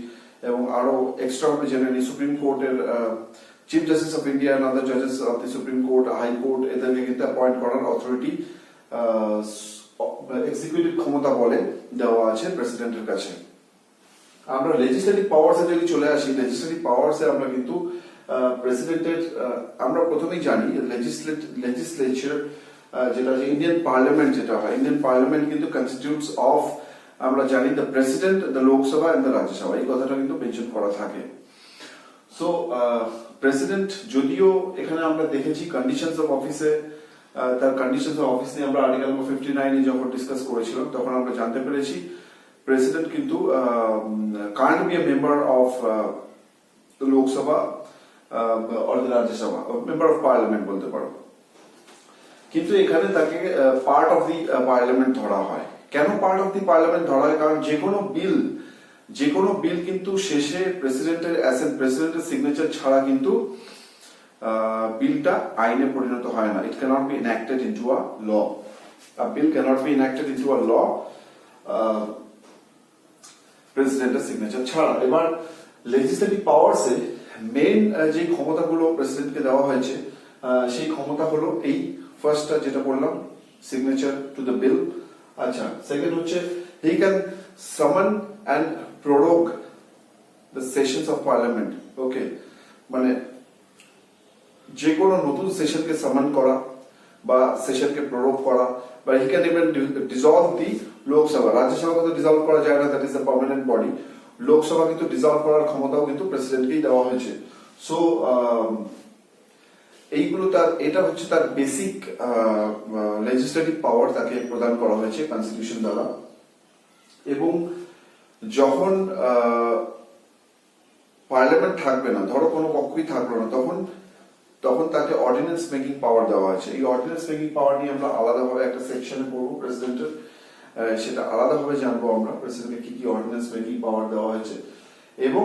এবং আরো এক্সট্রা ভাবে জেনে নিই সুপ্রিম কোর্টের chief justice of India and other judges of the Supreme Court, High Court, এদেরকে কিন্তু অ্যাপয়েন্ট করার অথরিটি এক্সিকিউটিভ ক্ষমতা বলে দেওয়া আছে প্রেসিডেন্টের কাছে। আমরা লেজিসলেটিভ পাওয়ার্সে যদি চলে আসি, লেজিসলেটিভ পাওয়ার্সে আমরা কিন্তু প্রেসিডেন্টের আমরা প্রথমেই জানি লেজিসলেচার যেটা ইন্ডিয়ান পার্লামেন্ট যেটা হয়, ইন্ডিয়ান পার্লামেন্ট কিন্তু কনস্টিটিউটস অফ, আমরা জানি the president, the Lok Sabha and the Rajya Sabha, এই কথাটা কিন্তু মেনশন করা থাকে। সো প্রেসিডেন্ট যদিও এখানে আমরা দেখেছি কন্ডিশনস অফ অফিসে, তার কন্ডিশনস অফ অফিস নিয়ে আমরা আর্টিকেল নম্বর 59 যখন ডিসকাস করেছিলাম তখন আমরা জানতে পেরেছি প্রেসিডেন্ট কিন্তু can't be a member of the Lok Sabha or the Rajya Sabha, member of parliament বলতে পারো, কিন্তু এখানে তাকে পার্ট অফ দি পার্লামেন্ট ধরা হয়। কেন পার্ট অফ দি পার্লামেন্ট ধরা হয়? কারণ যে কোনো বিল কিন্তু শেষে প্রেসিডেন্টের সিগনেচার ছাড়া কিন্তু বিলটা আইনে পরিণত হয় না। It cannot be enacted into a law. A bill cannot be enacted into a law প্রেসিডেন্টের সিগনেচার ছাড়া। এবার লেজিসলেটিভ পাওয়ারসে মেইন যে ক্ষমতাগুলো প্রেসিডেন্টকে দেওয়া হয়েছে সেই ক্ষমতা হলো এই ফার্স্টটা যেটা বললাম, সিগনেচার টু দ্য বিল। আচ্ছা, সেকেন্ড হচ্ছে he can summon and prorogue the sessions of parliament. Okay, মানে যে কোনো নতুন সেশনকে সামন করা বা সেশনকে প্রোরোগ করা, বা হি ক্যান ইভেন ডিসলভ দি লোকসভা। রাজ্যসভাকে তো ডিসলভ করা যায় না, that is the permanent body. Lok Sabha কিন্তু ডিসলভ করার ক্ষমতাও কিন্তু প্রেসিডেন্টকেই দেওয়া হয়েছে। সো এইগুলো এটা হচ্ছে তার বেসিক লেজিসলেটিভ পাওয়ার তাকে প্রদান করা হয়েছে কনস্টিটিউশন দ্বারা। এবং যখন পার্লামেন্ট থাকবে না, ধরো কোনো পক্ষই থাকলো না, তখন তাকে অর্ডিন্যান্স মেকিং পাওয়ার দেওয়া হয়েছে। এই অর্ডিন্যান্স মেকিং পাওয়ার নিয়ে আমরা আলাদাভাবে একটা সেকশনে পড়বো প্রেসিডেন্টের, সেটা আলাদাভাবে জানবো আমরা প্রেসিডেন্টকে কি অর্ডিন্যান্স মেকিং পাওয়ার দেওয়া হয়েছে। এবং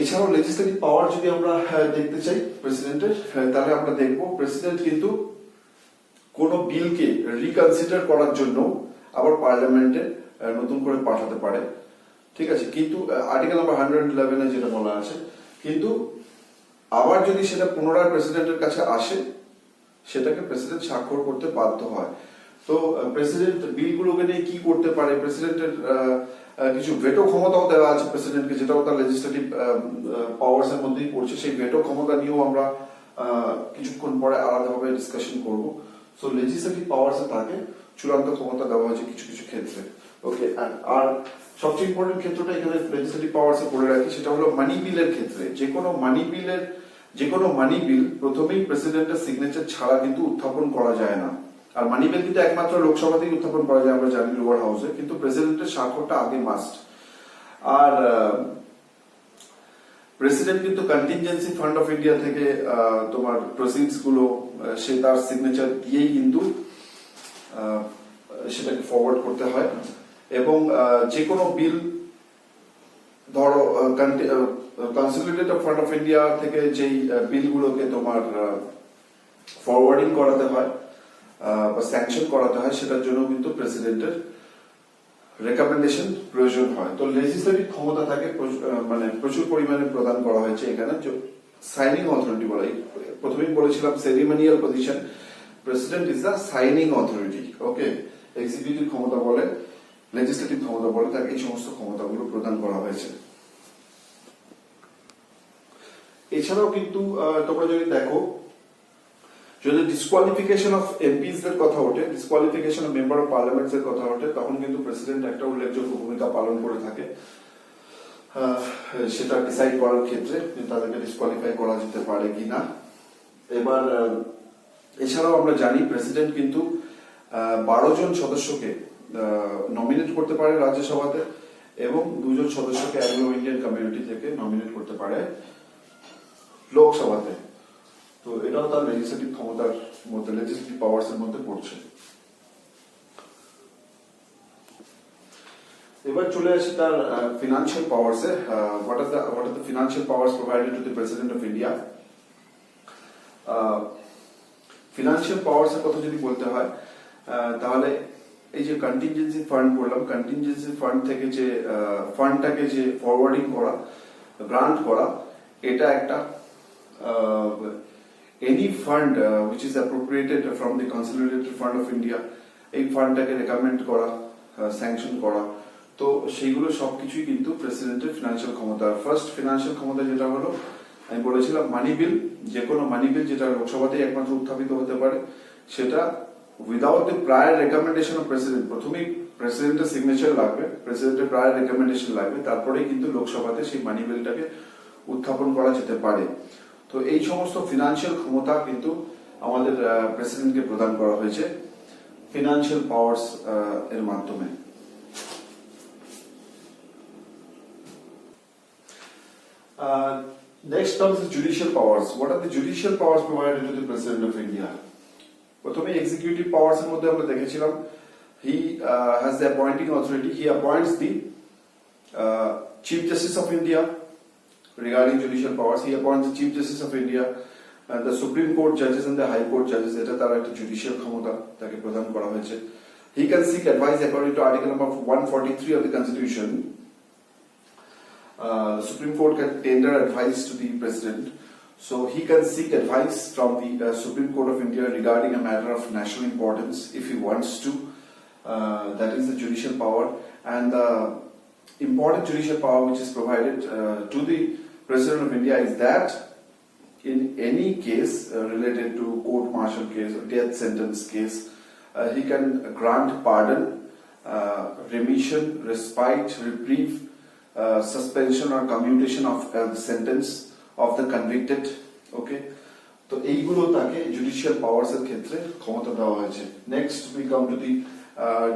এছাড়াও লেজিসলেটিভ পাওয়ার যদি আমরা দেখতে চাই প্রেসিডেন্টের, তাহলে আমরা দেখবো প্রেসিডেন্ট কিন্তু কোনো বিলকে রিকনসিডার করার জন্য আবার পার্লামেন্টে নতুন করে পাঠাতে পারে, ঠিক আছে। কিন্তু আর্টিকেল নাম্বার 111 যেটা বলা আছে, কিন্তু আবার যদি সেটা পুনরায় প্রেসিডেন্টের কাছে আসে সেটাকে প্রেসিডেন্ট স্বাক্ষর করতে বাধ্য হয়। তো প্রেসিডেন্ট বিলগুলোকে নিয়ে কি করতে পারে, প্রেসিডেন্টের কিছু ভেটো ক্ষমতাও দেওয়া আছে প্রেসিডেন্টকে, যেটাও তার লেজিসলেটিভ পাওয়ার্স এর মধ্যেই পড়ছে। সেই ভেটো ক্ষমতা নিয়েও আমরা কিছুক্ষণ পরে আলাদাভাবে ডিসকাশন করব। সো লেজিসলেটিভ পাওয়ার্স এ তাকে চূড়ান্ত ক্ষমতা দেওয়া হয়েছে কিছু কিছু ক্ষেত্রে। ওকে, আর সবচেয়ে ইম্পর্টেন্ট ক্ষেত্রটা এখানে লেজিসলেটিভ পাওয়ার্স এ পড়ে রাখি, সেটা হলো মানি বিলের ক্ষেত্রে। যে কোনো মানি বিল প্রথমেই প্রেসিডেন্টের সিগনেচার ছাড়া কিন্তু উত্থাপন করা যায় না। আর মানি বিল কিন্তু একমাত্র লোকসভাতেই উত্থাপন করা যায়, আমরা জানি লোয়ার হাউসে, কিন্তু প্রেসিডেন্টের স্বাক্ষরটা আগে মাস্ট। আর প্রেসিডেন্ট কিন্তু কন্টিনজেন্সি ফান্ড অফ ইন্ডিয়া থেকে তোমার প্রসিডস গুলো সে তার সিগনেচার দিয়েই কিন্তু সেটাকে ফরওয়ার্ড করতে হয়। এবং যে কোনো বিল ধরো কনসলিডেটেড ফান্ড অফ ইন্ডিয়া থেকে যেই বিলগুলোকে তোমার ফরওয়ার্ডিং করাতে হয় বা স্যাংশন করাতে হয়, সেটার জন্য কিন্তু প্রেসিডেন্টের রেকমেন্ডেশন প্রয়োজন হয়। তো লেজিসলেটিভ ক্ষমতা তাকে মানে প্রচুর পরিমাণে প্রদান করা হয়েছে এখানে। সাইনিং অথরিটি বলে, প্রথমেই বলেছিলাম ceremonial position, president is the signing authority. Okay, executive ক্ষমতা বলে, লেজিসলেটিভ ক্ষমতা বলে, তাকে এই সমস্ত ক্ষমতাগুলো প্রদান করা হয়েছে। এছাড়াও কিন্তু তোমরা যদি দেখো, যদি ডিসকোয়ালিফিকেশন অফ এমপিস এর কথা ওঠে, disqualification of member of parliaments এর কথা ওঠে, তখন কিন্তু প্রেসিডেন্ট একটা উল্লেখযোগ্য ভূমিকা পালন করে থাকে সেটা ডিসাইড করার ক্ষেত্রে তাদেরকে ডিসকোয়ালিফাই করা যেতে পারে কিনা। এবার এছাড়াও আমরা জানি প্রেসিডেন্ট কিন্তু 12 জন সদস্যকে নমিনেট করতে পারে রাজ্যসভাতে, এবং 2 জন সদস্যকে অ্যাংলো ইন্ডিয়ান কমিউনিটি থেকে নমিনেট করতে পারে লোকসভাতে। তো এটাও তার লেজিসলেটিভ ক্ষমতার মধ্যে, লেজিসলেটিভ পাওয়ার্স এর মধ্যে পড়ছে। এবার চলে আসি তার financial powers A. What are the financial powers provided to the president of India. Financial powers এর কথা যদি বলতে হয়, তাহলে এই যে কন্টিনজেন্সি ফান্ড বললাম, কন্টিনজেন্সি ফান্ড থেকে যে ফান্ডটাকে যে ফরওয়ার্ডিং করা, গ্রান্ট করা, এটা একটা any fund which is appropriated from the Consolidated Fund of India, এই ফান্ডটাকে রেকমেন্ড করা, স্যাংশন করা, তো সেইগুলো সবকিছুই কিন্তু প্রেসিডেন্টের ফিনান্সিয়াল ক্ষমতা। ফার্স্ট ফিনান্সিয়াল ক্ষমতা যেটা হলো, আমি বলেছিলাম মানি বিল, যে কোনো মানি বিল যেটা লোকসভাতেই একমাত্র উত্থাপিত হতে পারে, সেটা without the prior recommendation of president, প্রথমেই প্রেসিডেন্টের সিগনেচার লাগবে, প্রেসিডেন্টের প্রায়ার রেকমেন্ডেশন লাগবে, তারপরেই কিন্তু লোকসভাতে সেই মানি বিলটাকে উত্থাপন করা যেতে পারে। তো এই সমস্ত ফিনান্সিয়াল ক্ষমতা কিন্তু আমাদের প্রেসিডেন্টকে প্রদান করা হয়েছে ফিনান্সিয়াল পাওয়ার্স এর মাধ্যমে। Next comes the judicial powers. What are the judicial powers provided to the President of India? প্রথমে এক্সিকিউটিভ পাওয়ার্স এর মধ্যে আমরা দেখেছিলাম, he has the appointing authority. He appoints the Chief Justice of India. Regarding judicial powers, he appoints the Chief Justice of India, the Supreme Court judges and the High Court judges. এটা তার একটা judicial ক্ষমতা তাকে প্রদান করা হয়েছে। He can seek advice according to Article number 143 of the Constitution. The Supreme Court can tender advice to the President, so he can seek advice from the Supreme Court of India regarding a matter of national importance if he wants to. That is the judicial power, and the important judicial power which is provided to the President of India is that in any case related to court-martial case or death sentence case, he can grant pardon, remission, respite, reprieve, suspension or commutation of the sentence of the convicted. Okay, তো এইগুলো তাকে judicial powers এর ক্ষেত্রে ক্ষমতা দেওয়া হয়েছে। Next we come to the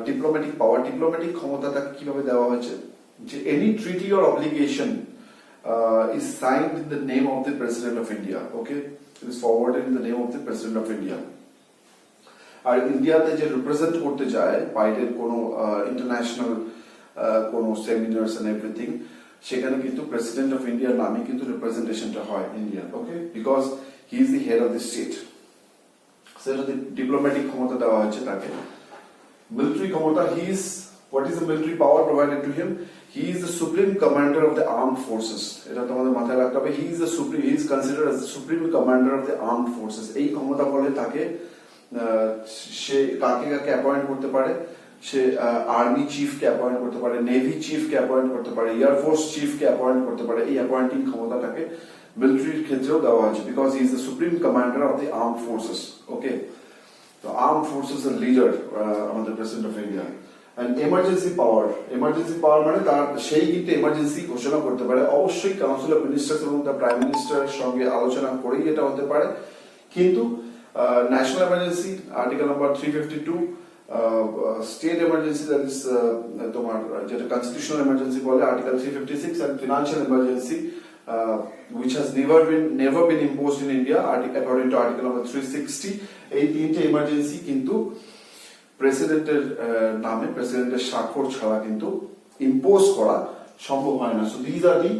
diplomatic power. Diplomatic ক্ষমতা তাকে কিভাবে দেওয়া হয়েছে, যে any treaty or obligation is signed in the name of the President of India. Okay, it is forwarded in the name of the President of India. আর ইন্ডিয়াতে যে represent করতে যায় বাইরের কোনো ইন্টারন্যাশনাল কোনো সেমিনার্স এন্ড এভরিথিং, সেখানে কিন্তু president of ইন্ডিয়ার নামে কিন্তু রিপ্রেজেন্টেশনটা হয় India. Okay, because he is the head of the state, সেটা ডিপ্লোম্যাটিক ক্ষমতা দেওয়া হয়েছে তাকে। মিলিটারি ক্ষমতা, he is, what is the military power provided to him? He is the supreme commander of the armed forces. এটা তোমাদের মাথায় রাখতে হবে, he is considered as the supreme commander of the armed forces. এই ক্ষমতা বলে তাকে সে কাকে কাকে অ্যাপয়েন্ট করতে পারে, সে আর্মি চিফকে অ্যাপয়েন্ট করতে পারে, নেভি চিফকে অ্যাপয়েন্ট করতে পারে, এয়ারফোর্স চিফকে অ্যাপয়েন্ট করতে পারে। এই অ্যাপয়েন্টিং ক্ষমতাটাকে মিলিটারির ক্ষেত্রেও দেওয়া হয়েছে, because he is the supreme commander of the armed forces. Okay, তো আর্মড ফোর্সেস এর লিডার আমাদের president of India. And emergency power মানে তার সেই কিন্তু এমার্জেন্সি ঘোষণা করতে পারে, অবশ্যই কাউন্সিল অফ মিনিস্টার্স এবং তার প্রাইম মিনিস্টারের সঙ্গে আলোচনা করেই এটা হতে পারে। কিন্তু national emergency article number 352, state emergency that is তোমার যেটা কনস্টিটিউশনাল এমার্জেন্সি বলে article 356, and financial emergency which has never been imposed in India according to article number 360. এই তিনটে এমার্জেন্সি কিন্তু প্রেসিডেন্টের নামে, প্রেসিডেন্টের স্বাক্ষর ছাড়া কিন্তু ইম্পোজ করা সম্ভব হয় না। So these are the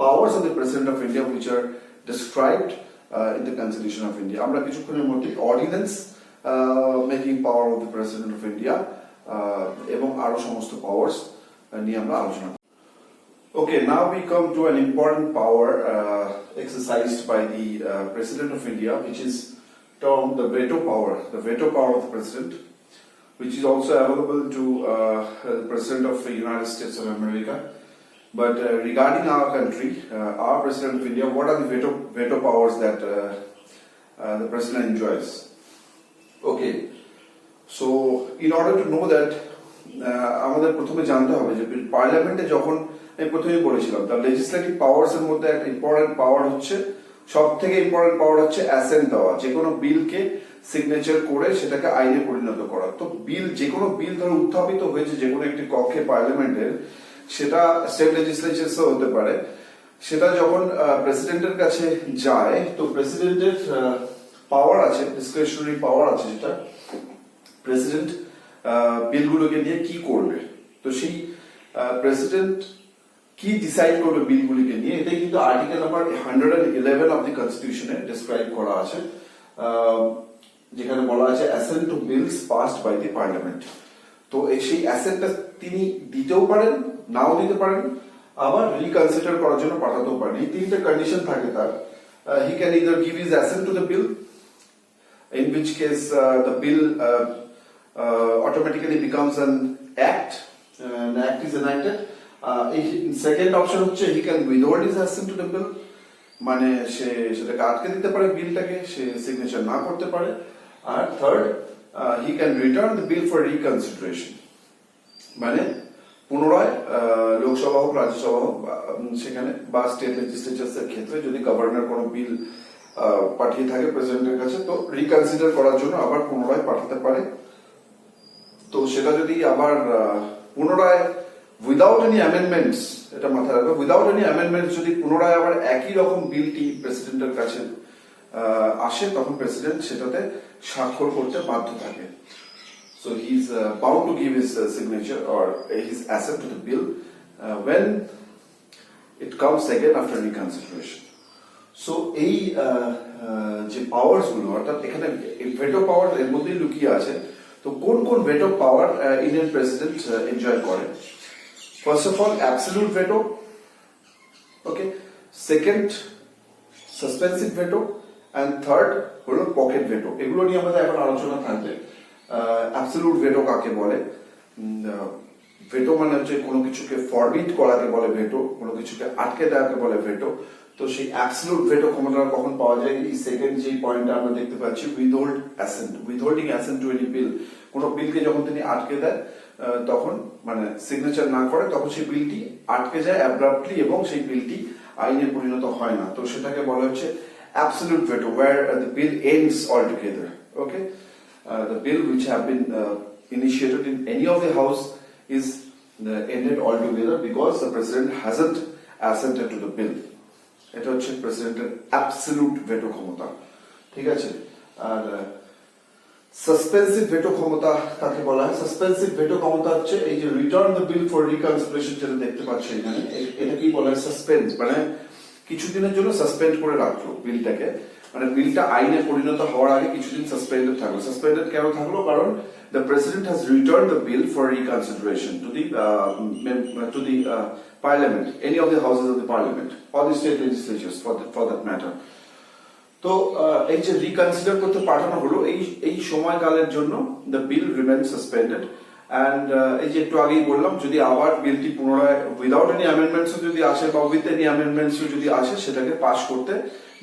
powers of the President of India which are described in the Constitution of India. আমরা কিছুক্ষণের মধ্যে ordinance making power of the president of India এবং আরো সমস্ত পাওয়ার্স নিয়ে আমরা আলোচনা করব। Okay, now we come to an important power exercised by the President of India, which is termed the veto power of the President, which is also available to the President of the United States of America. But regarding our country, our President of India, what are the veto powers that the President enjoys? Okay, so in order to know that, আমাদের প্রথমে জানতে হবে যে পার্লামেন্টে যখন, আমি প্রথমেই বলেছিলাম, তার লেজিসলেটিভ পাওয়ার্স এর মধ্যে একটা ইম্পর্টেন্ট পাওয়ার হচ্ছে, সব থেকে ইম্পর্টেন্ট পাওয়ার হচ্ছে অ্যাসেন্ট দেওয়া, যে কোনো বিলকে সিগনেচার করে সেটাকে আইনে পরিণত করা। তো যে কোনো বিল ধরো উত্থাপিত হয়েছে যে কোনো একটি কক্ষে পার্লামেন্টের, সেটা স্টেট লেজিসলেচারসও হতে পারে, সেটা যখন প্রেসিডেন্টের কাছে যায়, তো প্রেসিডেন্টের পাওয়ার আছে, ডিসক্রিশনারি পাওয়ার আছে, যেটা প্রেসিডেন্ট বিলগুলোকে নিয়ে কি করবে। তো সেই প্রেসিডেন্ট কি ডিসাইড করবে বিলগুলিকে নিয়ে, এটাই কিন্তু আর্টিকেল নাম্বার 111 অফ দি কনস্টিটিউশনে ডিসক্রাইব করা আছে, যেখানে বলা আছে assent to bills passed by the parliament. তো সেই অ্যাসেন্টটা তিনি দিতেও পারেন, নাও দিতে পারেন, আবার রিকনসিডার করার জন্য পাঠাতেও পারেন। এই তিনটে কন্ডিশন থাকে তার, he can either give his assent to the bill, in which case the bill automatically becomes an act, an act is enacted. Second option হচ্ছে he can withhold his assent to the bill, মানে সে সেটাকে আটকে দিতে পারে বিলটাকে, সে signature না করতে পারে। আর third, he can return the bill for reconsideration, মানে পুনরায় লোকসভা হোক রাজ্যসভা হোক সেখানে বা স্টেট লেজিসলেচার্স এর ক্ষেত্রে যদি গভর্নর কোনো বিল পাঠিয়ে থাকে প্রেসিডেন্টের কাছে, তো রিকনসিডার করার জন্য আবার পুনরায় পাঠাতে পারে। তো সেটা যদি আবার পুনরায় উইদাউট এনি অ্যামেন্ডমেন্টস, এটা মাথায় রাখবে, উইদাউট এনি অ্যামেন্ডমেন্টস যদি পুনরায় আবার একই রকম বিলটি প্রেসিডেন্টের কাছে আসে, তখন প্রেসিডেন্ট সেটাতে স্বাক্ষর করতে বাধ্য থাকে। So he is bound to give his signature or his assent to the bill when it comes again after reconsideration. So এই যে পাওয়ার্স গুলো, অর্থাৎ এখানে ভেটো পাওয়ার এর মধ্যে লুকিয়ে আছে। তো কোন কোন veto power Indian president enjoy করে? First of all absolute veto, okay, second suspensive veto, and third হলো পকেট ভেটো। এগুলো নিয়ে আমাদের এখন আলোচনা থাকবে। অ্যাবসলিউট ভেটো কাকে বলে? ভেটো মানে হচ্ছে কোনো কিছুকে ফরবিড করাকে বলে ভেটো, কোনো কিছুকে আটকে দেওয়াকে বলে ভেটো। তো সেই অ্যাবসলিউট ভেটো ক্ষমতা কখন পাওয়া যায়? এই সেকেন্ড যে পয়েন্টটা আমরা দেখতে পাচ্ছি, withhold assent, withholding assent to any bill. কোনো বিলকে যখন তিনি আটকে দেয়, তখন মানে সিগনেচার না করে, তখন সেই বিলটি আটকে যায় অ্যাব্রাপ্টলি এবং সেই বিলটি আইনে পরিণত হয় না। তো সেটাকে বলা হচ্ছে absolute veto, where the bill ends altogether. Okay, the bill which have been initiated in any of the house is ended altogether because the president hasn't assented to the bill. এটা হচ্ছে প্রেসিডেন্টের অ্যাবসলিউট ভেটো ক্ষমতা, ঠিক আছে। আর suspensive veto ক্ষমতা কাকে বলা হয়? সাসপেন্সিভ ভেটো ক্ষমতা হচ্ছে এই যে return the bill for reconsideration, যেটা দেখতে পাচ্ছি এখানে, এটাকেই বলা হয় সাসপেন্স, মানে কিছুদিনের জন্য সাসপেন্ড করে রাখলো বিলটাকে, মানে বিলটা আইনে পরিণত হওয়ার আগে কিছুদিন সাসপেন্ডেড থাকলো। সাসপেন্ডেড কেন থাকলো? কারণ the president has returned the bill for reconsideration to the parliament, any of the houses of the parliament or the state legislatures for that matter. তো এই যে রিকনসিডার করতে পাঠানো হলো, এই সময়কালের জন্য the bill remains suspended, and এই যে একটু আগেই বললাম, যদি আবার বিলটি পুনরায় উইদাউট এনি অ্যামেন্ডমেন্টস যদি আসে বা উইথ এনি অ্যামেন্ডমেন্টস যদি আসে, সেটাকে পাস করতে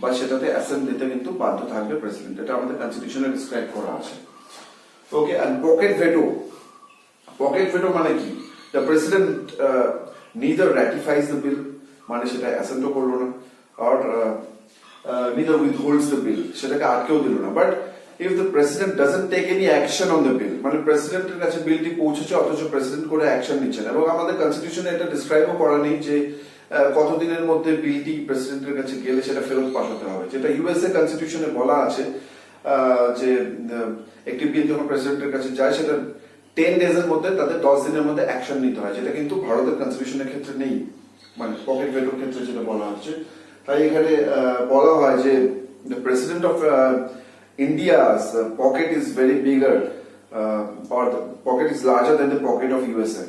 বা সেটাতে অ্যাসেন্ট দিতে কিন্তু বাধ্য থাকবে প্রেসিডেন্ট। এটা আমাদের কনস্টিটিউশনে ডিসক্রাইব করা আছে। Okay, and pocket veto. Pocket veto মানে কি? The president neither ratifies the bill, মানে সেটা অ্যাসেন্টও করলো না, or neither withholds the bill, সেটাকে আটকেও দিল না, but if the president doesn't take any action on the bill, মানে প্রেসিডেন্টের কাছে বিলটি পৌঁছেছে অথচ প্রেসিডেন্ট করে অ্যাকশন নিচ্ছে না, এবং আমাদের কনস্টিটিউশনে এটা ডিসক্রাইবও করা নেই যে কতদিনের মধ্যে বিলটি প্রেসিডেন্টের কাছে গেলে সেটা ফেরত পাঠাতে হবে। যেটা ইউএসএ কনস্টিটিউশনে বলা আছে যে একটি বিল যখন প্রেসিডেন্টের কাছে যায়, সেটা 10 ডেজের মধ্যে, তাদের 10 দিনের মধ্যে অ্যাকশন নিতে হয়, যেটা কিন্তু ভারতের কনস্টিটিউশনের ক্ষেত্রে নেই, মানে পকেট ভেটোর ক্ষেত্রে যেটা বলা হচ্ছে। তাই এখানে বলা হয় যে the president of India's pocket is very bigger, or the pocket is larger than the pocket of USA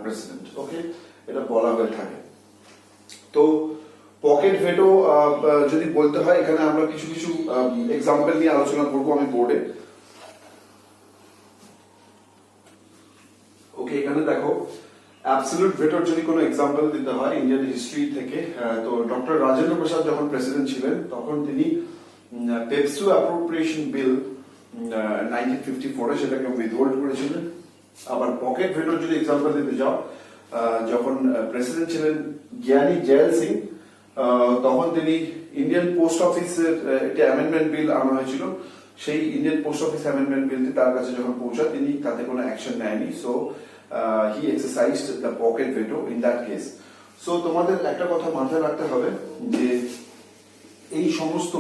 president. Okay, এটা বলা হয়ে থাকে। তো পকেট ভেটো যদি বলতে হয়, এখানে আমরা কিছু কিছু এক্সাম্পল নিয়ে আলোচনা করবো আমি বোর্ডে। ওকে, এখানে দেখো অ্যাবসলিউট ভেটোর যদি কোনো এক্সাম্পল দিতে হয় ইন্ডিয়ান হিস্ট্রি থেকে, তো ডক্টর রাজেন্দ্র প্রসাদ যখন প্রেসিডেন্ট ছিলেন, তখন তিনি পেপসু অ্যাপ্রোপ্রিয়েশন বিল 1954 সেটাকে উইথহোল্ড করেছিলেন। আবার পকেট ভেটোর যদি এক্সাম্পল দিতে যাও, যখন প্রেসিডেন্ট ছিলেন জ্ঞানী জেল সিং, তখন তিনি ইন্ডিয়ান পোস্ট অফিসের একটি অ্যামেন্ডমেন্ট বিল আনা হয়েছিল, সেই ইন্ডিয়ান পোস্ট অফিস অ্যামেন্ডমেন্ট বিলটি তার কাছে যখন পৌঁছায়, তিনি তাতে কোনো অ্যাকশন নেয়নি। So he exercised the pocket veto in that case. So তোমাদের একটা কথা মাথায় রাখতে হবে যে এই সমস্ত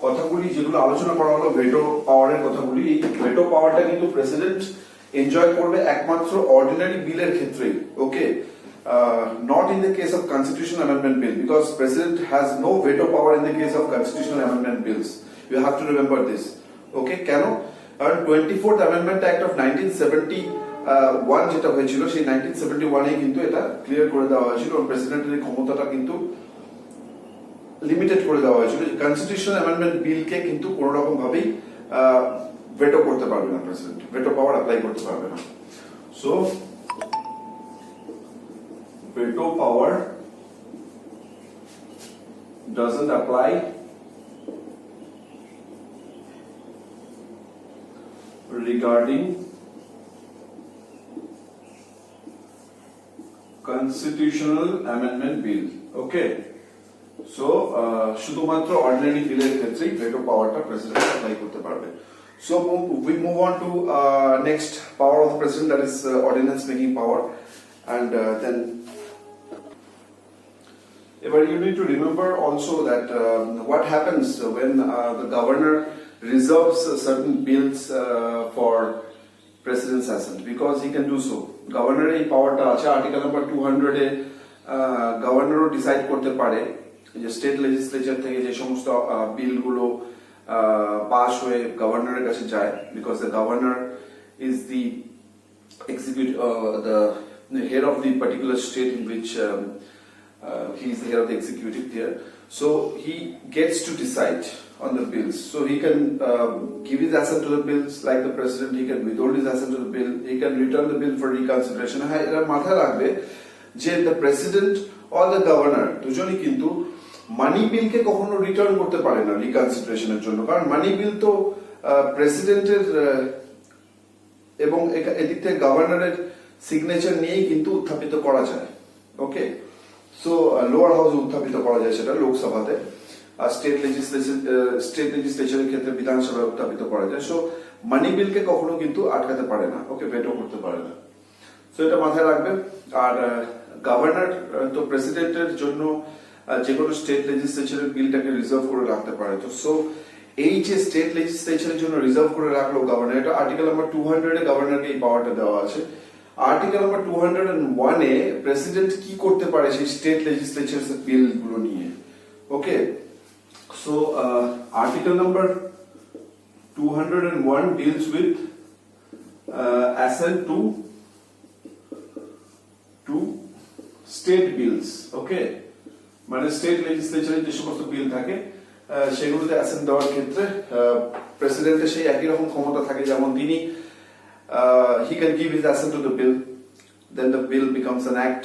কথাগুলি যেগুলো আলোচনা করা হলো ভেটো পাওয়ারের কথাগুলি, এই ভেটো পাওয়ারটা কিন্তু প্রেসিডেন্ট এনজয় করবে একমাত্র অর্ডিনারি বিলের ক্ষেত্রেই। ওকে, not in the case of constitutional amendment bill, because president has no veto power in the case of constitutional amendment bills. You have to remember this. Okay, কেন? কারণ 24th Amendment Act of 1971 যেটা হয়েছিল, সেই 1971 কিন্তু এটা clear করে দেওয়া হয়েছিল, প্রেসিডেন্টের ক্ষমতাটা কিন্তু লিমিটেড করে দেওয়া হয়েছিল যে কনস্টিটিউশনাল অ্যামেন্ডমেন্ট বিলকে কিন্তু কোনো রকম ভাবেই ভেটো করতে পারবে না প্রেসিডেন্ট, ভেটো পাওয়ার অ্যাপ্লাই করতে পারবে না। So veto power doesn't apply regarding constitutional amendment bill. Okay, so শুধুমাত্র অর্ডিনারি বিলের ক্ষেত্রেই ভেটো পাওয়ারটা প্রেসিডেন্ট অ্যাপ্লাই করতে পারবে। So we move on to next power of the president, that is ordinance making power, and then you need to remember also that what happens when the governor reserves certain bills for president's assent, because he can do so. Governor এই পাওয়ারটা আছে, article number 200 এ গভর্নরও decide করতে পারে যে state legislature থেকে যে সমস্ত বিলগুলো পাস হয়ে গভর্নরের কাছে যায়, because the governor is the the head of the particular state in which he is the head of the executive there. So he gets to decide on the bills. So he can give his assent to the bills like the president, he can withhold his assent to the bill, he can return the bill for reconsideration. এটা মাথায় রাখবে যে the president or the governor দুজনই কিন্তু মানি বিলকে কখনো return করতে পারে না রিকনসিডারেশনের জন্য, কারণ মানি বিল তো প্রেসিডেন্টের এবং এদিক থেকে গভর্নরের সিগনেচার নিয়েই কিন্তু উত্থাপিত করা যায়। ওকে, সো লোয়ার হাউসে উত্থাপিত করা যায় সেটা লোকসভাতে, আর স্টেট লেজিসলেচারের ক্ষেত্রে বিধানসভায় উত্থাপিত করা যায়। সো মানি বিলকে কখনো কিন্তু আটকাতে পারে না, ওকে, ভেটো করতে পারে না। সো এটা মাথায় রাখবে। আর গভর্নর তো প্রেসিডেন্টের জন্য যে কোনো স্টেট লেজিসলেচারের বিলটাকে রিজার্ভ করে রাখতে পারে। তো সো এই যে স্টেট লেজিসলেচারের জন্য রিজার্ভ করে রাখলো গভর্নর, এটা আর্টিকেল নাম্বার 200 এ গভর্নরকে এই পাওয়ারটা দেওয়া আছে। আর্টিকেল নাম্বার 201 এ প্রেসিডেন্ট কি করতে পারে সেই স্টেট লেজিসলেচার বিল গুলো নিয়ে। Okay, so article number 201 deals with assent to state bills. Okay, মানে স্টেট লেজিসলেচারে যে সমস্ত বিল থাকে সেগুলোতে অ্যাসেন্ট দেওয়ার ক্ষেত্রে প্রেসিডেন্টের সেই একই রকম ক্ষমতা থাকে, যেমন তিনি he can give his assent to the bill, then the bill becomes an act,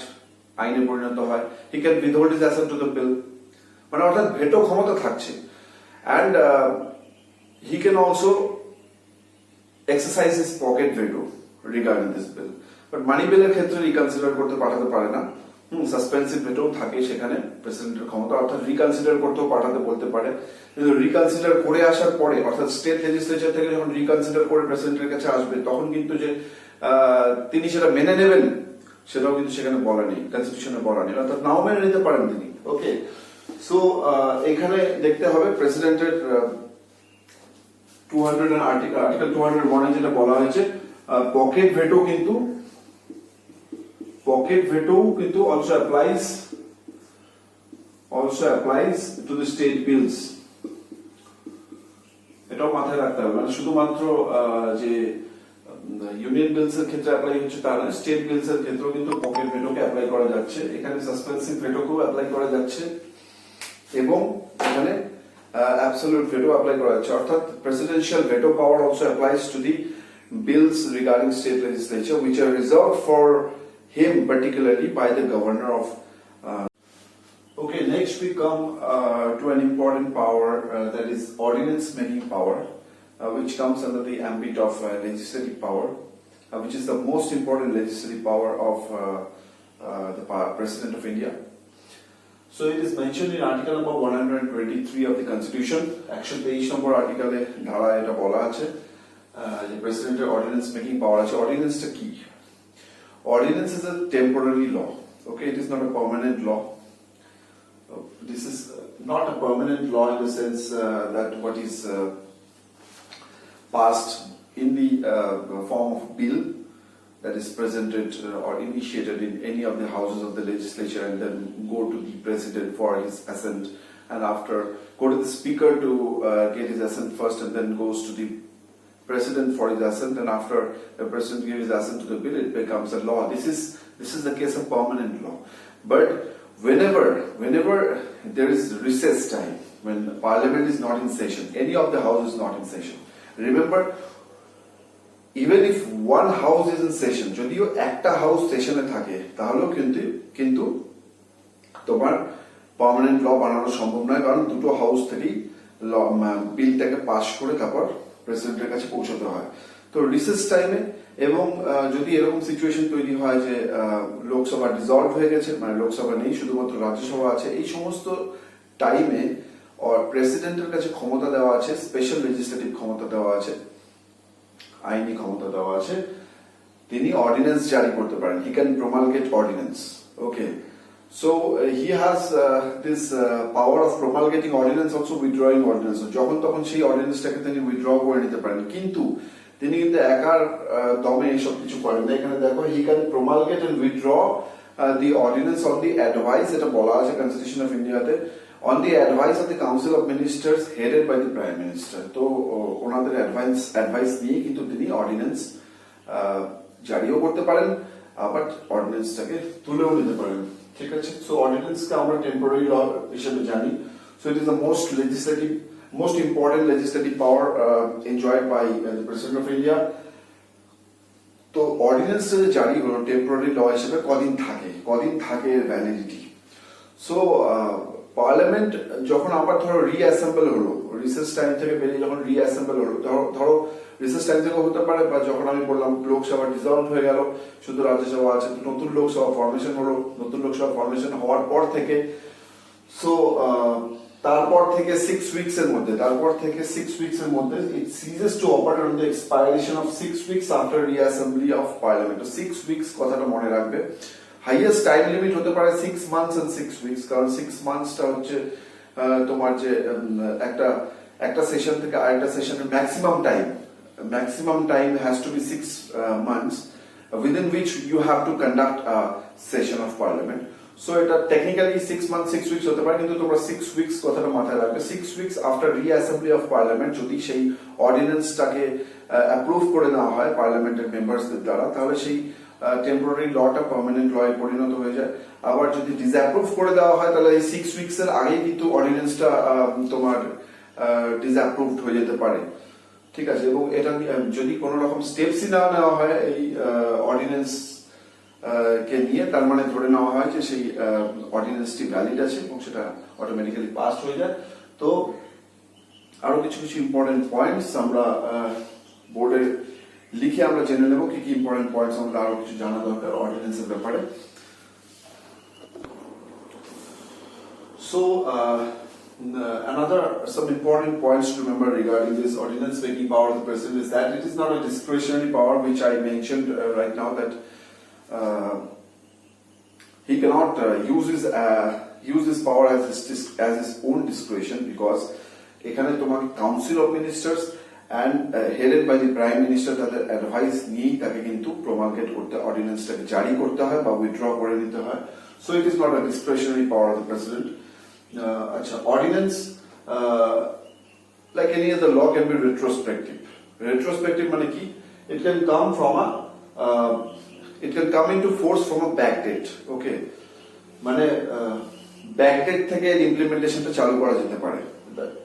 আইনে পরিণত হয়। he can withhold his assent to the bill, মানে অর্থাৎ ভেটো ক্ষমতা থাকছে। and he can also exercise his pocket veto regarding this bill, but মানি বিলের ক্ষেত্রে reconsider করতে পাঠাতে পারে না। সাসপেন্সিভ ভেটো থাকে সেখানে প্রেসিডেন্টের ক্ষমতা, অর্থাৎ রিকনসিডার করতেও পাঠাতে বলতে পারে। কিন্তু রিকনসিডার করে আসার পরে, অর্থাৎ স্টেট লেজিসলেচার থেকে যখন রিকনসিডার করে প্রেসিডেন্টের কাছে আসবে, তখন কিন্তু যে তিনি সেটা মেনে নেবেন সেটাও কিন্তু সেখানে বলা নেই, কনস্টিটিউশনে বলা নেই, অর্থাৎ নাও মেনে নিতে পারেন তিনি। ওকে, সো এখানে দেখতে হবে প্রেসিডেন্টের 200 আর্টিকেল 201 এ যেটা বলা হয়েছে, পকেট ভেটো কিন্তু also applies to the state bills. এটাও মাথায় রাখতে হবে, মানে শুধুমাত্র যে ইউনিয়ন বিলস এর ক্ষেত্রে অ্যাপ্লাই হচ্ছে তা না, স্টেট বিলস এর ক্ষেত্রেও কিন্তু পকেট ভেটোকে অ্যাপ্লাই করা যাচ্ছে, এখানে সাসপেন্সিভ ভেটোকেও অ্যাপ্লাই করা যাচ্ছে, এবং এখানে অ্যাবসলিউট ভেটো অ্যাপ্লাই করা যাচ্ছে। অর্থাৎ presidential veto power also applies to the bills regarding state legislature which are reserved for him particularly by the governor of okay, next we come to an important power, that is ordinance making power, which comes under the ambit of legislative power, which is the most important legislative power of the President of India. So it is mentioned in article number 123 of the Constitution, 123 number article e dhara eta bola ache je president er ordinance making power ache। ordinance ta ki? Ordinance is a temporary law, okay, it is not a permanent law. This is not a permanent law in the sense that what is passed in the form of bill that is presented or initiated in any of the houses of the legislature and then go to the president for his assent, and after go to the speaker to get his assent first, and then goes to the president for his assent, and after the president gives his assent to the bill, it becomes a law. This is the case of permanent law. But whenever there is recess time, when parliament is not in session, any of the house is not in session, remember, even if one house is in session, যদিও একটা house সেশনে থাকে, তাহলেও কিন্তু তোমার permanent ল বানানো সম্ভব নয়, কারণ দুটো হাউস থেকেই বিলটাকে পাস করে তারপর প্রেসিডেন্টের কাছে পৌঁছতে হয়। তো রিসেস টাইমে এবং যদি এরকম সিচুয়েশন তৈরি হয় যে লোকসভা ডিসলভ হয়ে গেছে, মানে লোকসভা নেই, শুধুমাত্র রাজ্যসভা আছে, এই সমস্ত টাইমে প্রেসিডেন্টের কাছে ক্ষমতা দেওয়া আছে, স্পেশাল লেজিসলেটিভ ক্ষমতা দেওয়া আছে, আইনি ক্ষমতা দেওয়া আছে, তিনি অর্ডিন্যান্স জারি করতে পারেন। He can promulgate ordinance. Okay, so he has this power of promulgating ordinance, also withdrawing ordinance. যখন তখন সেই অর্ডিন্যান্সটাকে তিনি উইথড্র করে নিতে পারেন, কিন্তু তিনি কিন্তু একার দমে এসব কিছু করেন না। এখানে দেখো, he can promulgate and withdraw the ordinance on the advice, এটা বলা আছে কনস্টিটিউশন অফ ইন্ডিয়াতে, on the advice of the council of ministers headed by the prime minister. তো ওনাদের অ্যাডভাইস নিয়ে কিন্তু তিনি অর্ডিন্যান্স জারিও করতে পারেন, আবার অর্ডিন্যান্সটাকে তুলেও নিতে পারেন। ঠিক আছে, সো অর্ডিন্যান্সকে আমরা টেম্পোরারি ল হিসেবে জানি। So it is the most important legislative power enjoyed by the president of India. তো অর্ডিন্যান্স জারি হলো টেম্পোরারি ল হিসেবে কদিন থাকে ভ্যালিডিটি। সো পার্লামেন্ট যখন আবার ধরো রিঅ্যাসেম্বল হলো, রিসেস টাইম থেকে বেরিয়ে যখন রিঅ্যাসেম্বল হলো, ধরো রিসেস টাইম থেকে হতে পারে, বা যখন আমি বললাম লোকসভা ডিসলভ হয়ে গেল, শুধু রাজ্যসভা আছে, নতুন লোকসভা ফরমেশন হলো, নতুন লোকসভা ফরমেশন হওয়ার পর থেকে, সো তারপর থেকে 6 উইকস এর মধ্যে it ceases to operate on the expiration of 6 weeks after reassembly of parliament. 6 weeks কথাটা মনে রাখবে। হাইয়েস্ট টাইম লিমিট হতে পারে 6 মান্থস এন্ড 6 উইকস, কারণ 6 মান্থসটা হচ্ছে তোমার যে একটা সেশন থেকে আরেকটা সেশনের maximum time has to be 6 months within which you have to conduct a session of parliament. So এটা টেকনিক্যালি 6 months 6 উইকস হতে পারে, কিন্তু তোমরা 6 উইকস কথাটা মাথায় রাখবে। 6 weeks after reassembly of parliament যদি সেই অর্ডিন্যান্সটাকে অ্যাপ্রুভ করে নেওয়া হয় পার্লামেন্টের মেম্বারসদের দ্বারা, তাহলে সেই টেম্পোরারি লটা পার্মানেন্ট লয়ে পরিণত হয়ে যায়। আবার যদি ডিসঅ্যাপ্রুভ করে দেওয়া হয়, তাহলে এই 6 উইকস এর আগেই কিন্তু অর্ডিন্যান্সটা তোমার ডিসঅ্যাপ্রুভড হয়ে যেতে পারে। ঠিক আছে, এবং এটা যদি কোনো রকম স্টেপসই না নেওয়া হয় এই অর্ডিন্যান্স কে নিয়ে, তার মানে ধরে নেওয়া হয় যে সেই অর্ডিন্যান্সটি ভ্যালিড আছে এবং সেটা অটোমেটিক্যালি পাস হয়ে যায়। তো আরো কিছু ইম্পর্টেন্ট পয়েন্টস আমরা বোর্ডে লিখে আমরা জেনে নেব কি ইম্পর্টেন্ট পয়েন্টস আমাদের আরো কিছু জানা দরকার অর্ডিন্যান্সের ব্যাপারে। So some important points to remember regarding this ordinance making power of the president is that it is not a discretionary power, which I mentioned right now, that he cannot use this power as his own discretion, because এখানে তোমাকে council of ministers and headed by the prime minister তাদের advice নিয়ে তাকে কিন্তু প্রমালগেট করতে, অর্ডিন্যান্সটাকে জারি করতে হয় বা উইথড্র করে নিতে হয়। So it is not a discretionary power of the president. আচ্ছা, ordinance like any other law can be retrospective মানে কি? It can come into force from a back date. Okay, মানে ব্যাক ডেট থেকে ইমপ্লিমেন্টেশনটা চালু করা যেতে পারে,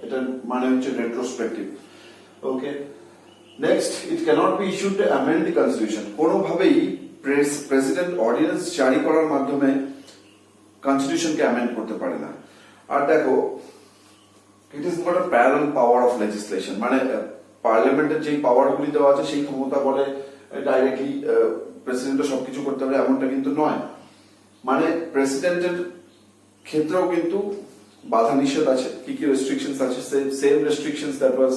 এটা মানে হচ্ছে retrospective. Okay, next, it cannot be issued to amend the constitution. কোনোভাবেই প্রেসিডেন্ট অর্ডিন্যান্স জারি করার মাধ্যমে কনস্টিটিউশনকে অ্যামেন্ড করতে পারে না। আর দেখো, ইট is not a parallel power of legislation, মানে পার্লামেন্টের যেই পাওয়ারগুলি দেওয়া আছে সেই ক্ষমতা বলে ডাইরেক্টলি প্রেসিডেন্টও সবকিছু করতে হবে এমনটা কিন্তু নয়। মানে প্রেসিডেন্টের ক্ষেত্রেও কিন্তু বাধা নিষেধ আছে, কি রেস্ট্রিকশনস আছে, same restrictions that was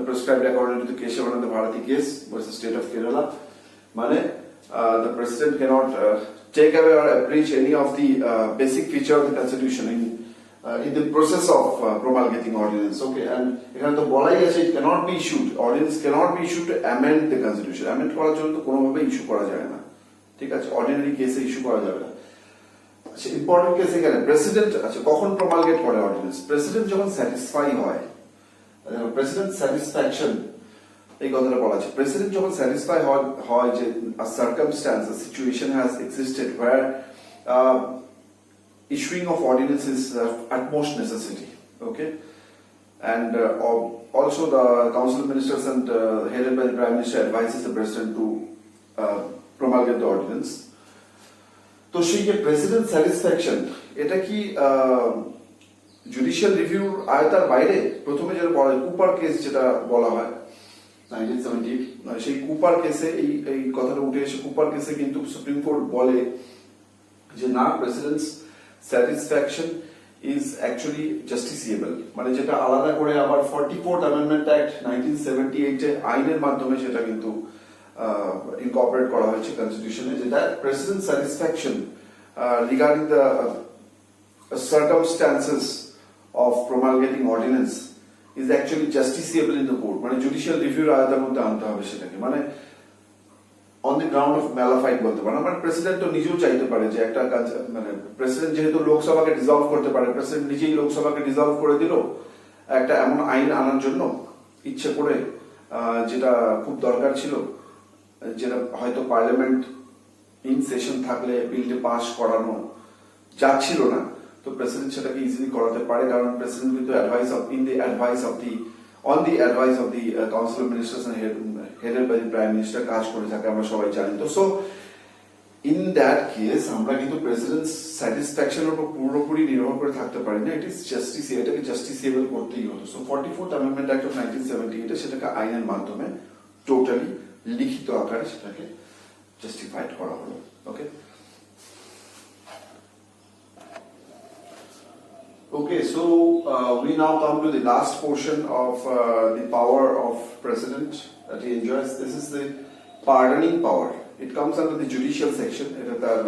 prescribed according to the Keshavananda Bharati case versus state of Kerala. মানে the president cannot take away or abridge any of the basic feature of the constitution in the process of promulgating ordinance. Okay, and এখানে তো বলাই আছে it cannot be issued, ordinance cannot be issued to amend the constitution. amend করার জন্য তো কোনোভাবে issue করা যায় না। ঠিক আছে, অর্ডিনারি কেসে ইস্যু করা যাবে না। আচ্ছা, ইম্পর্টেন্ট কেস এখানে প্রেসিডেন্ট, আচ্ছা, কখন প্রমালগেট করে অর্ডিন্যান্স? প্রেসিডেন্ট যখন স্যাটিসফাই হয়, প্রেসিডেন্ট স্যাটিসফ্যাকশন এই কথাটা বলা আছে। প্রেসিডেন্ট যখন স্যাটিসফাই হয় যে a circumstance, a situation has existed where issuing of ordinance is utmost necessity. Okay, and also the Council of Ministers and headed by the Prime Minister advises the President to promulgate the ordinance. তো সেই যে president satisfaction, এটা কি judicial রিভিউর আয়তার বাইরে? প্রথমে যেটা বলা হয় কুপার কেস, যেটা বলা হয় 1978, সেই কুপার কেসে এই কথাটা উঠে এসে কুপার কেসে কিন্তু সুপ্রিম কোর্ট বলে যে না, প্রেসিডেন্টস স্যাটিসফ্যাকশন ইজ অ্যাকচুয়ালি জাস্টিসিয়েবল, মানে যেটা আলাদা করে আবার 44th অ্যামেন্ডমেন্ট অ্যাক্ট 1978 আইনের মাধ্যমে সেটা কিন্তু incorporate করা হয়েছে কনস্টিটিউশনে, যেটা president satisfaction regarding the circumstances of promulgating ordinance is actually justiciable in the court, মানে জুডিশিয়াল রিভিউর আয়তার মধ্যে আনতে হবে সেটাকে, মানে on the ground of mala fide বলতে পারে। মানে প্রেসিডেন্ট তো নিজেও চাইতে পারে যে একটা মানে প্রেসিডেন্ট যেহেতু লোকসভাকে ডিসলভ করতে পারে, প্রেসিডেন্ট নিজেই লোকসভাকে ডিসলভ করে দিল একটা এমন আইন আনার জন্য ইচ্ছে করে, যেটা খুব দরকার ছিল, যেটা হয়তো পার্লামেন্ট ইন সেশন থাকলে বিলটি পাস করানো যাচ্ছিল না, তো প্রেসিডেন্ট সেটাকে ইজিলি করাতে পারে, কারণ প্রেসিডেন্ট কিন্তু on the advice of the Council of Ministers and headed by the Prime Minister কাজ করে থাকে, আমরা সবাই জানি। তো সো ইন দ্যাট কেস আমরা কিন্তু প্রেসিডেন্ট স্যাটিসফ্যাকশনের উপর পুরোপুরি নির্ভর করে থাকতে পারি না, এটাকে জাস্টিসিয়েবল করতেই হতো। So 44th amendment act of 1978 সেটাকে আইনের মাধ্যমে টোটালি লিখিত আকারে সেটাকে জাস্টিফাইড করা হলো। ওকে, okay, so we now come to the last portion of the power of president that he enjoys. This is the pardoning power. It comes under the judicial section. এটা তার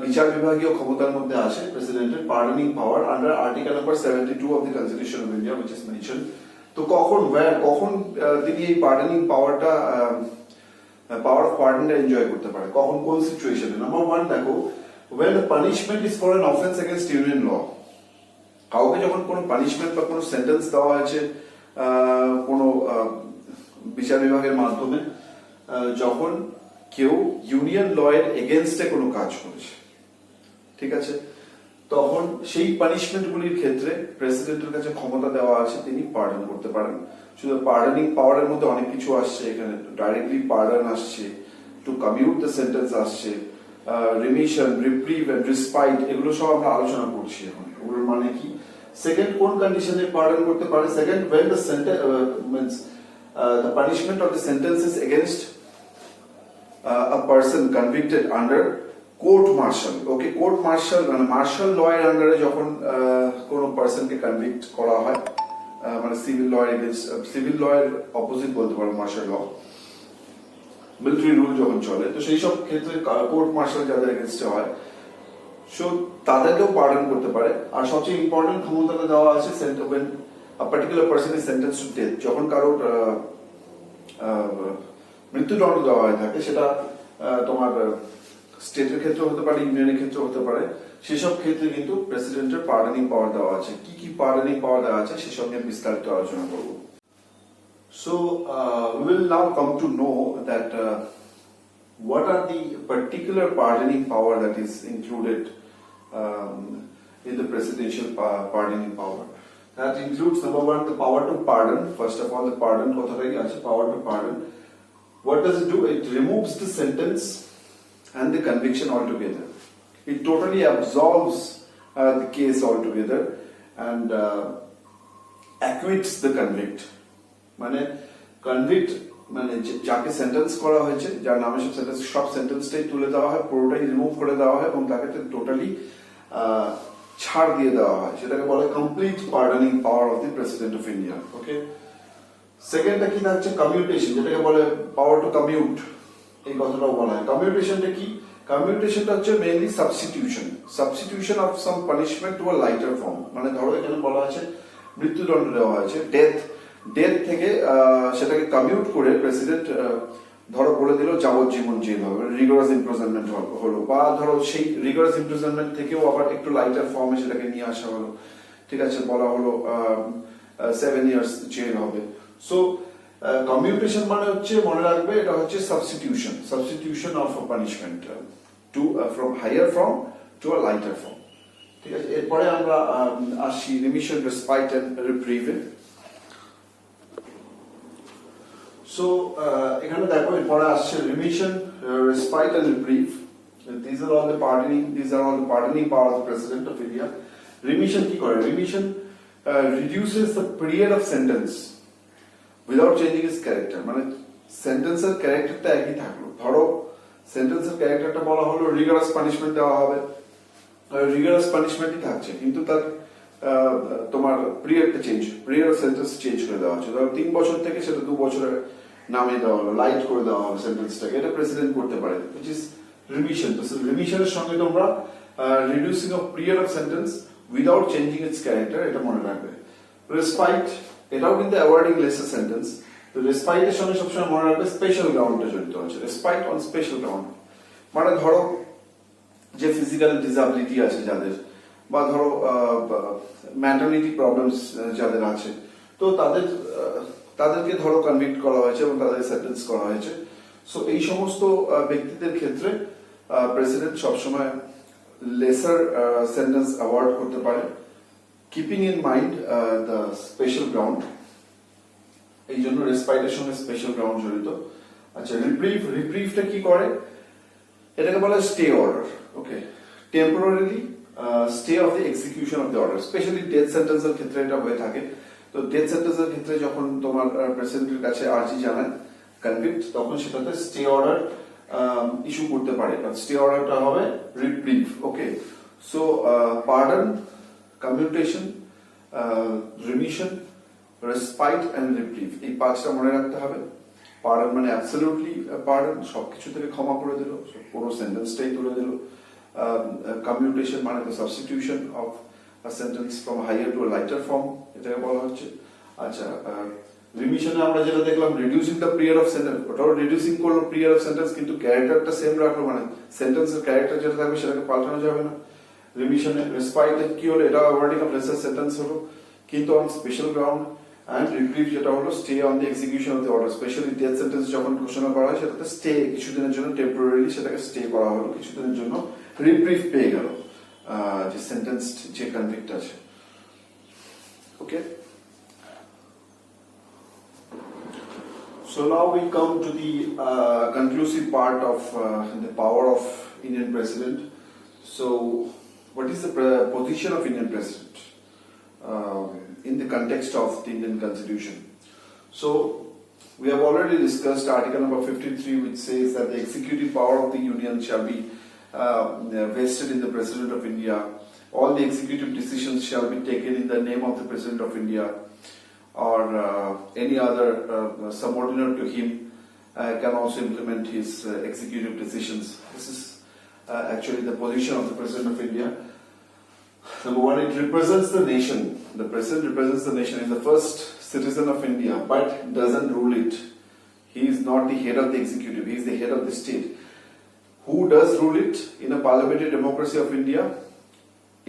বিচার বিভাগীয় ক্ষমতার মধ্যে আসে প্রেসিডেন্টের pardoning power under article number 72 of the Constitution of India, which is mentioned. তো কখন তিনি এই pardoning powerটা power of pardonটা এনজয় করতে পারে, কখন কোন সিচুয়েশনে? নাম্বার 1 দেখো, when the punishment is for an offense against union law, কাউকে যখন কোনো পানিশমেন্ট বা কোনো সেন্টেন্স দেওয়া হয়েছে কোনো বিচার বিভাগের মাধ্যমে, যখন কেউ ইউনিয়ন ল এর এগেনস্টে কোনো কাজ করেছে, ঠিক আছে, তখন সেই পানিশমেন্টগুলির ক্ষেত্রে প্রেসিডেন্টের কাছে ক্ষমতা দেওয়া আছে, তিনি পার্ডন করতে পারেন। শুধু পার্ডনিং পাওয়ারের মধ্যে অনেক কিছু আসছে এখানে, ডাইরেক্টলি পার্ডন আসছে, টু কমিউট দ্য সেন্টেন্স আসছে, রিমিশন, রিপ্রিভ এন্ড রিসপাইট, এগুলো সব আমরা আলোচনা করছি এখন। এগুলোর মানে কি? সেকেন্ড, কোন কন্ডিশনে পার্ডন করতে পারে? Second, when the sentence means the punishment of the sentence is against a person convicted under court martial. Okay, court martial মানে মার্শাল ল এর আন্ডারে যখন কোনো পারসনকে কনভিক্ট করা হয়, মানে সিভিল ল এর এগেইনস্ট, সিভিল ল এর অপোজিট বলতে পারো মার্শাল ল, মিলিটারি রুল যখন চলে, তো সেই সব ক্ষেত্রে কোর্ট মার্শাল যাদের এগেইনস্টে হয়, সো তাদেরকেও পার্ডন করতে পারে। আর সবচেয়ে ইম্পর্টেন্ট ক্ষমতাটা দেওয়া আছে when a particular person is sentenced to death, যখন কারোর মৃত্যুদণ্ড দেওয়া হয়ে থাকে, সেটা তোমার স্টেটের ক্ষেত্রে হতে পারে, ইউনিয়নের ক্ষেত্রে হতে পারে, সেসব ক্ষেত্রে কিন্তু প্রেসিডেন্টের পার্ডনিং পাওয়ার দেওয়া আছে। কি কি পার্ডনিং পাওয়ার দেওয়া আছে সেসব নিয়ে বিস্তারিত আলোচনা করব। So we will now come to know that what are the particular pardoning power that is included in the presidential pardoning power. That includes number 1, the power to pardon. First of all, the pardon kothatai ache, power to pardon. What does it do? It removes the sentence and the conviction altogether. It totally absolves the case altogether and acquits the convict. মানে convict মানে যাকে sentence করা হয়েছে, যার নামে সব sentence, সব সেন্টেন্সটাই তুলে দেওয়া হয়, পুরোটাই রিমুভ করে দেওয়া হয় এবং তাকে টোটালি ছাড় দিয়ে দেওয়া হয়। সেটাকে বলে complete pardoning power of the president of India. Okay, সেকেন্ডটা কি থাকছে? কমিউটেশন, যেটাকে বলে পাওয়ার টু কমিউট, এই কথাটাও বলা হয়। কমিউটেশনটা কি? কমিউটেশনটা হচ্ছে mainly substitution of some punishment two a lighter form. মানে ধরো এখানে বলা আছে মৃত্যুদণ্ড দেওয়া হয়েছে, ডেথ থেকে সেটাকে কমিউট করে প্রেসিডেন্ট ধরো বলে দিল যাবজ্জীবন জেল হবে, রিগোরাস ইমপ্রিজনমেন্ট হলো, বা ধরো সেই রিগোরাস ইমপ্রিজনমেন্ট থেকেও আবার একটু লাইটার ফর্মে সেটাকে নিয়ে আসা হলো, ঠিক আছে, বলা হলো 7 years জেল হবে। সো কমিউটেশন মানে হচ্ছে, মনে রাখবে, এটা হচ্ছে substitution of punishment to from higher form to a lighter form. ঠিক আছে, এরপরে আমরা আসি remission, respite and reprieve. So এখানে দেখো এরপরে আসছে remission, respite and reprieve. These are all the pardoning power of the President of India. Remission কি করে? Remission reduces the period of sentence without changing its character. মানে সেন্টেন্সের ক্যারেক্টারটা একই থাকলো। ধরো সেন্টেন্সের ক্যারেক্টারটা বলা হলো রিগারাস পানিশমেন্ট দেওয়া হবে, রিগারাস পানিশমেন্টই থাকছে, কিন্তু তার তোমার পিরিয়ড অফ সেন্টেন্স চেঞ্জ করে দেওয়া হচ্ছে। ধরো 3 বছর থেকে সেটা 2 বছরের নামে দেওয়া হলো, লাইট করে দেওয়া হলো সেন্টেন্সটাকে। এটা প্রেসিডেন্ট করতে পারে, which is remission. তো রিমিশনের সঙ্গে তোমরা reducing of period of sentence without changing it's character, এটা মনে রাখবে। রেসপাইট, এটাও কিন্তু অ্যাওয়ার্ডিং লেসার সেন্টেন্স। তো রেসপাইটের সঙ্গে সবসময় মনে রাখবে স্পেশাল গ্রাউন্ডটা জড়িত আছে। রেসপাইট অন স্পেশাল গ্রাউন্ড মানে ধরো যে ফিজিক্যাল ডিসএবিলিটি আছে যাদের, বা ধরো ম্যাটারনিটি প্রবলেমস যাদের আছে, তো তাদেরকে ধরো কনভিক্ট করা হয়েছে এবং তাদের সেন্টেন্স করা হয়েছে। সো এই সমস্ত ব্যক্তিদের ক্ষেত্রে প্রেসিডেন্ট সবসময় লেসার সেন্টেন্স অ্যাওয়ার্ড করতে পারে, keeping in mind the special ground. এই জন্য রেসপাইটের সঙ্গে স্পেশাল গ্রাউন্ড জড়িত। আচ্ছা, রিপ্রিভটা কি করে? এটাকে বলা হয় stay order. Okay, temporarily stay of the execution of the order. Specially death সেন্টেন্সের ক্ষেত্রে এটা হয়ে থাকে। তো ডেথ সেন্টেন্সের ক্ষেত্রে যখন তোমার প্রেসিডেন্টের কাছে আর্জি জানায় কনভিক্ট, তখন সেটাতে স্টে অর্ডার ইস্যু করতে পারে। স্টে অর্ডারটা হবে reprieve. Okay, so pardon, commutation, remission, respite and reprieve, এই 5টা মনে রাখতে হবে। পার্ডন মানে অ্যাবসলিউটলি পার্ডন, সবকিছু থেকে ক্ষমা করে দিল, পুরো সেন্টেন্সটাই তুলে দিল। কমিউটেশন মানে the substitution of a sentence from higher to a lighter form, এটাকে বলা হচ্ছে। আচ্ছা, রিমিশনে আমরা যেটা দেখলাম reducing the period of sentence, ওটাও রিডিউসিং করলো পিরিয়ড অফ সেন্টেন্স, কিন্তু ক্যারেক্টারটা সেম রাখলো, মানে সেন্টেন্সের ক্যারেক্টার যেটা থাকবে সেটাকে পাল্টানো যাবে না। রিমিশনে রেসপাইট কি হলো? এটা অ্যাওয়ার্ডিং অফ লেসার সেন্টেন্স হলো, কিন্তু অন স্পেশাল গ্রাউন্ড। অ্যান্ড রিপ্রিভ যেটা হলো stay on the execution of the order. Specially death sentence যখন ঘোষণা করা হয় সেটাতে স্টে, কিছুদিনের জন্য টেম্পোরারি সেটাকে স্টে করা হলো, কিছুদিনের জন্য রিপ্রিভ পেয়ে গেল যে সেন্টেন্স, যে কনভিক্ট আছে। ওকে, so now we come to the conclusive part of the power of Indian President. So what is the position of Indian President in the context of the Indian Constitution? So we have already discussed article number 53, which says that the executive power of the Union shall be vested in the President of India. All the executive decisions shall be taken in the name of the President of India, or any other subordinate to him can also implement his executive decisions. This is actually the position of the President of India. Number one, it represents the nation. The President represents the nation, is the first citizen of India, but doesn't rule it. He is not the head of the executive, he is the head of the state. Who does rule it? In a parliamentary democracy of India,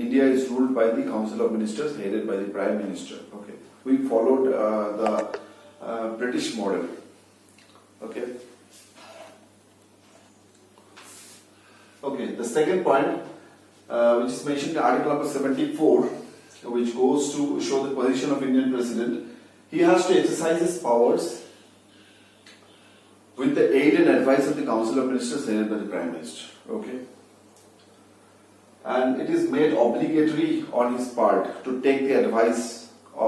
India is ruled by the Council of Ministers, headed by the Prime Minister. Okay, we followed the British model. Okay. Okay, the second point, which is mentioned in article number 74, which goes to show the position of Indian President. He has to exercise his powers with the aid and advice of the Council of Ministers, headed by the Prime Minister. Okay. And it is made obligatory on his part to take the advice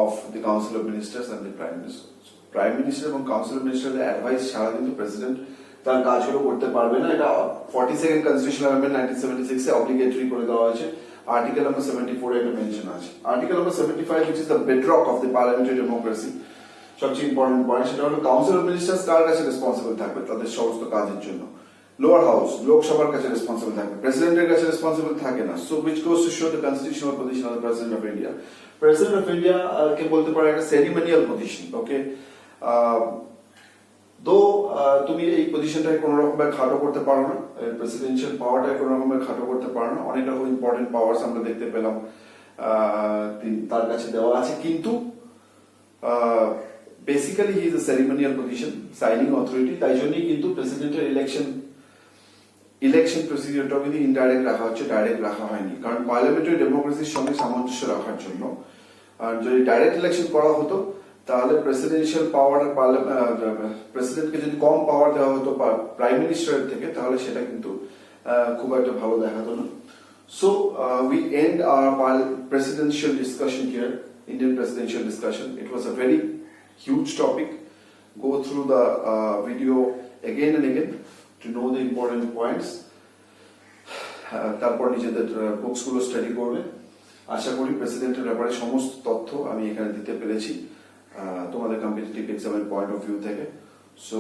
of the Council of Ministers and the Prime Minister. So, Prime Minister এবং Council of Ministers এর advice ছাড়া কিন্তু president তার কাজগুলো করতে পারবে না। এটা 42nd কনস্টিটিউশন অ্যামেন্ডমেন্ট 1976 এ অব্লিগেটরি করে দেওয়া হয়েছে। আর্টিকেল নাম্বার 74 এ এটা মেনশন আছে। Article number 75, which is the bedrock of the parliamentary democracy, সবচেয়ে ইম্পর্টেন্ট পয়েন্ট, সেটা হলো কাউন্সিল অফ মিনিস্টার্স কার কাছে রেসপন্সিবল থাকবে তাদের সমস্ত কাজের জন্য? লোয়ার হাউস, লোকসভার কাছে রেসপন্সিবল থাকবে, প্রেসিডেন্টের কাছে রেসপন্সিবল থাকে না। So which goes to show the constitutional position of the President of India. President of India কে বলতে পারে একটা সেরিমনিয়াল পজিশন। ওকে, দো তুমি এই পজিশনটাকে কোনো রকমের খাটো করতে পারো না, প্রেসিডেন্সিয়াল পাওয়ারটাকে কোনো রকমের খাটো করতে পারো না। অনেক রকম ইম্পর্টেন্ট পাওয়ার্স আমরা দেখতে পেলাম তার কাছে দেওয়া আছে, কিন্তু basically he is a ceremonial position, signing authority. তাই জন্যই কিন্তু প্রেসিডেন্টের ইলেকশন ইলেকশন প্রসিডিউরটা কিন্তু ইনডাইরেক্ট রাখা হচ্ছে, ডাইরেক্ট রাখা হয়নি, কারণ পার্লামেন্টারি ডেমোক্রেসির সঙ্গে সামঞ্জস্য রাখার জন্য। আর যদি ডাইরেক্ট ইলেকশন করা হতো তাহলে প্রেসিডেন্সিয়াল পাওয়ার, প্রেসিডেন্টকে যদি কম পাওয়ার দেওয়া হতো প্রাইম মিনিস্টারের থেকে, তাহলে সেটা কিন্তু খুব একটা ভালো দেখাতো না। So we end our presidential discussion here, Indian presidential discussion. It was a very huge topic. Go through the video again and again to know the important points. তারপর নিজেদের বুকস গুলো স্টাডি করবে। আশা করি প্রেসিডেন্টের ব্যাপারে সমস্ত তথ্য আমি এখানে দিতে পেরেছি তোমাদের কম্পিটিটিভ এক্সামের পয়েন্ট অফ ভিউ থেকে। So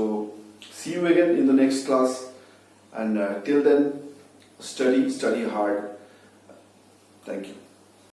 see you again in the next class, and till then study hard. Thank you.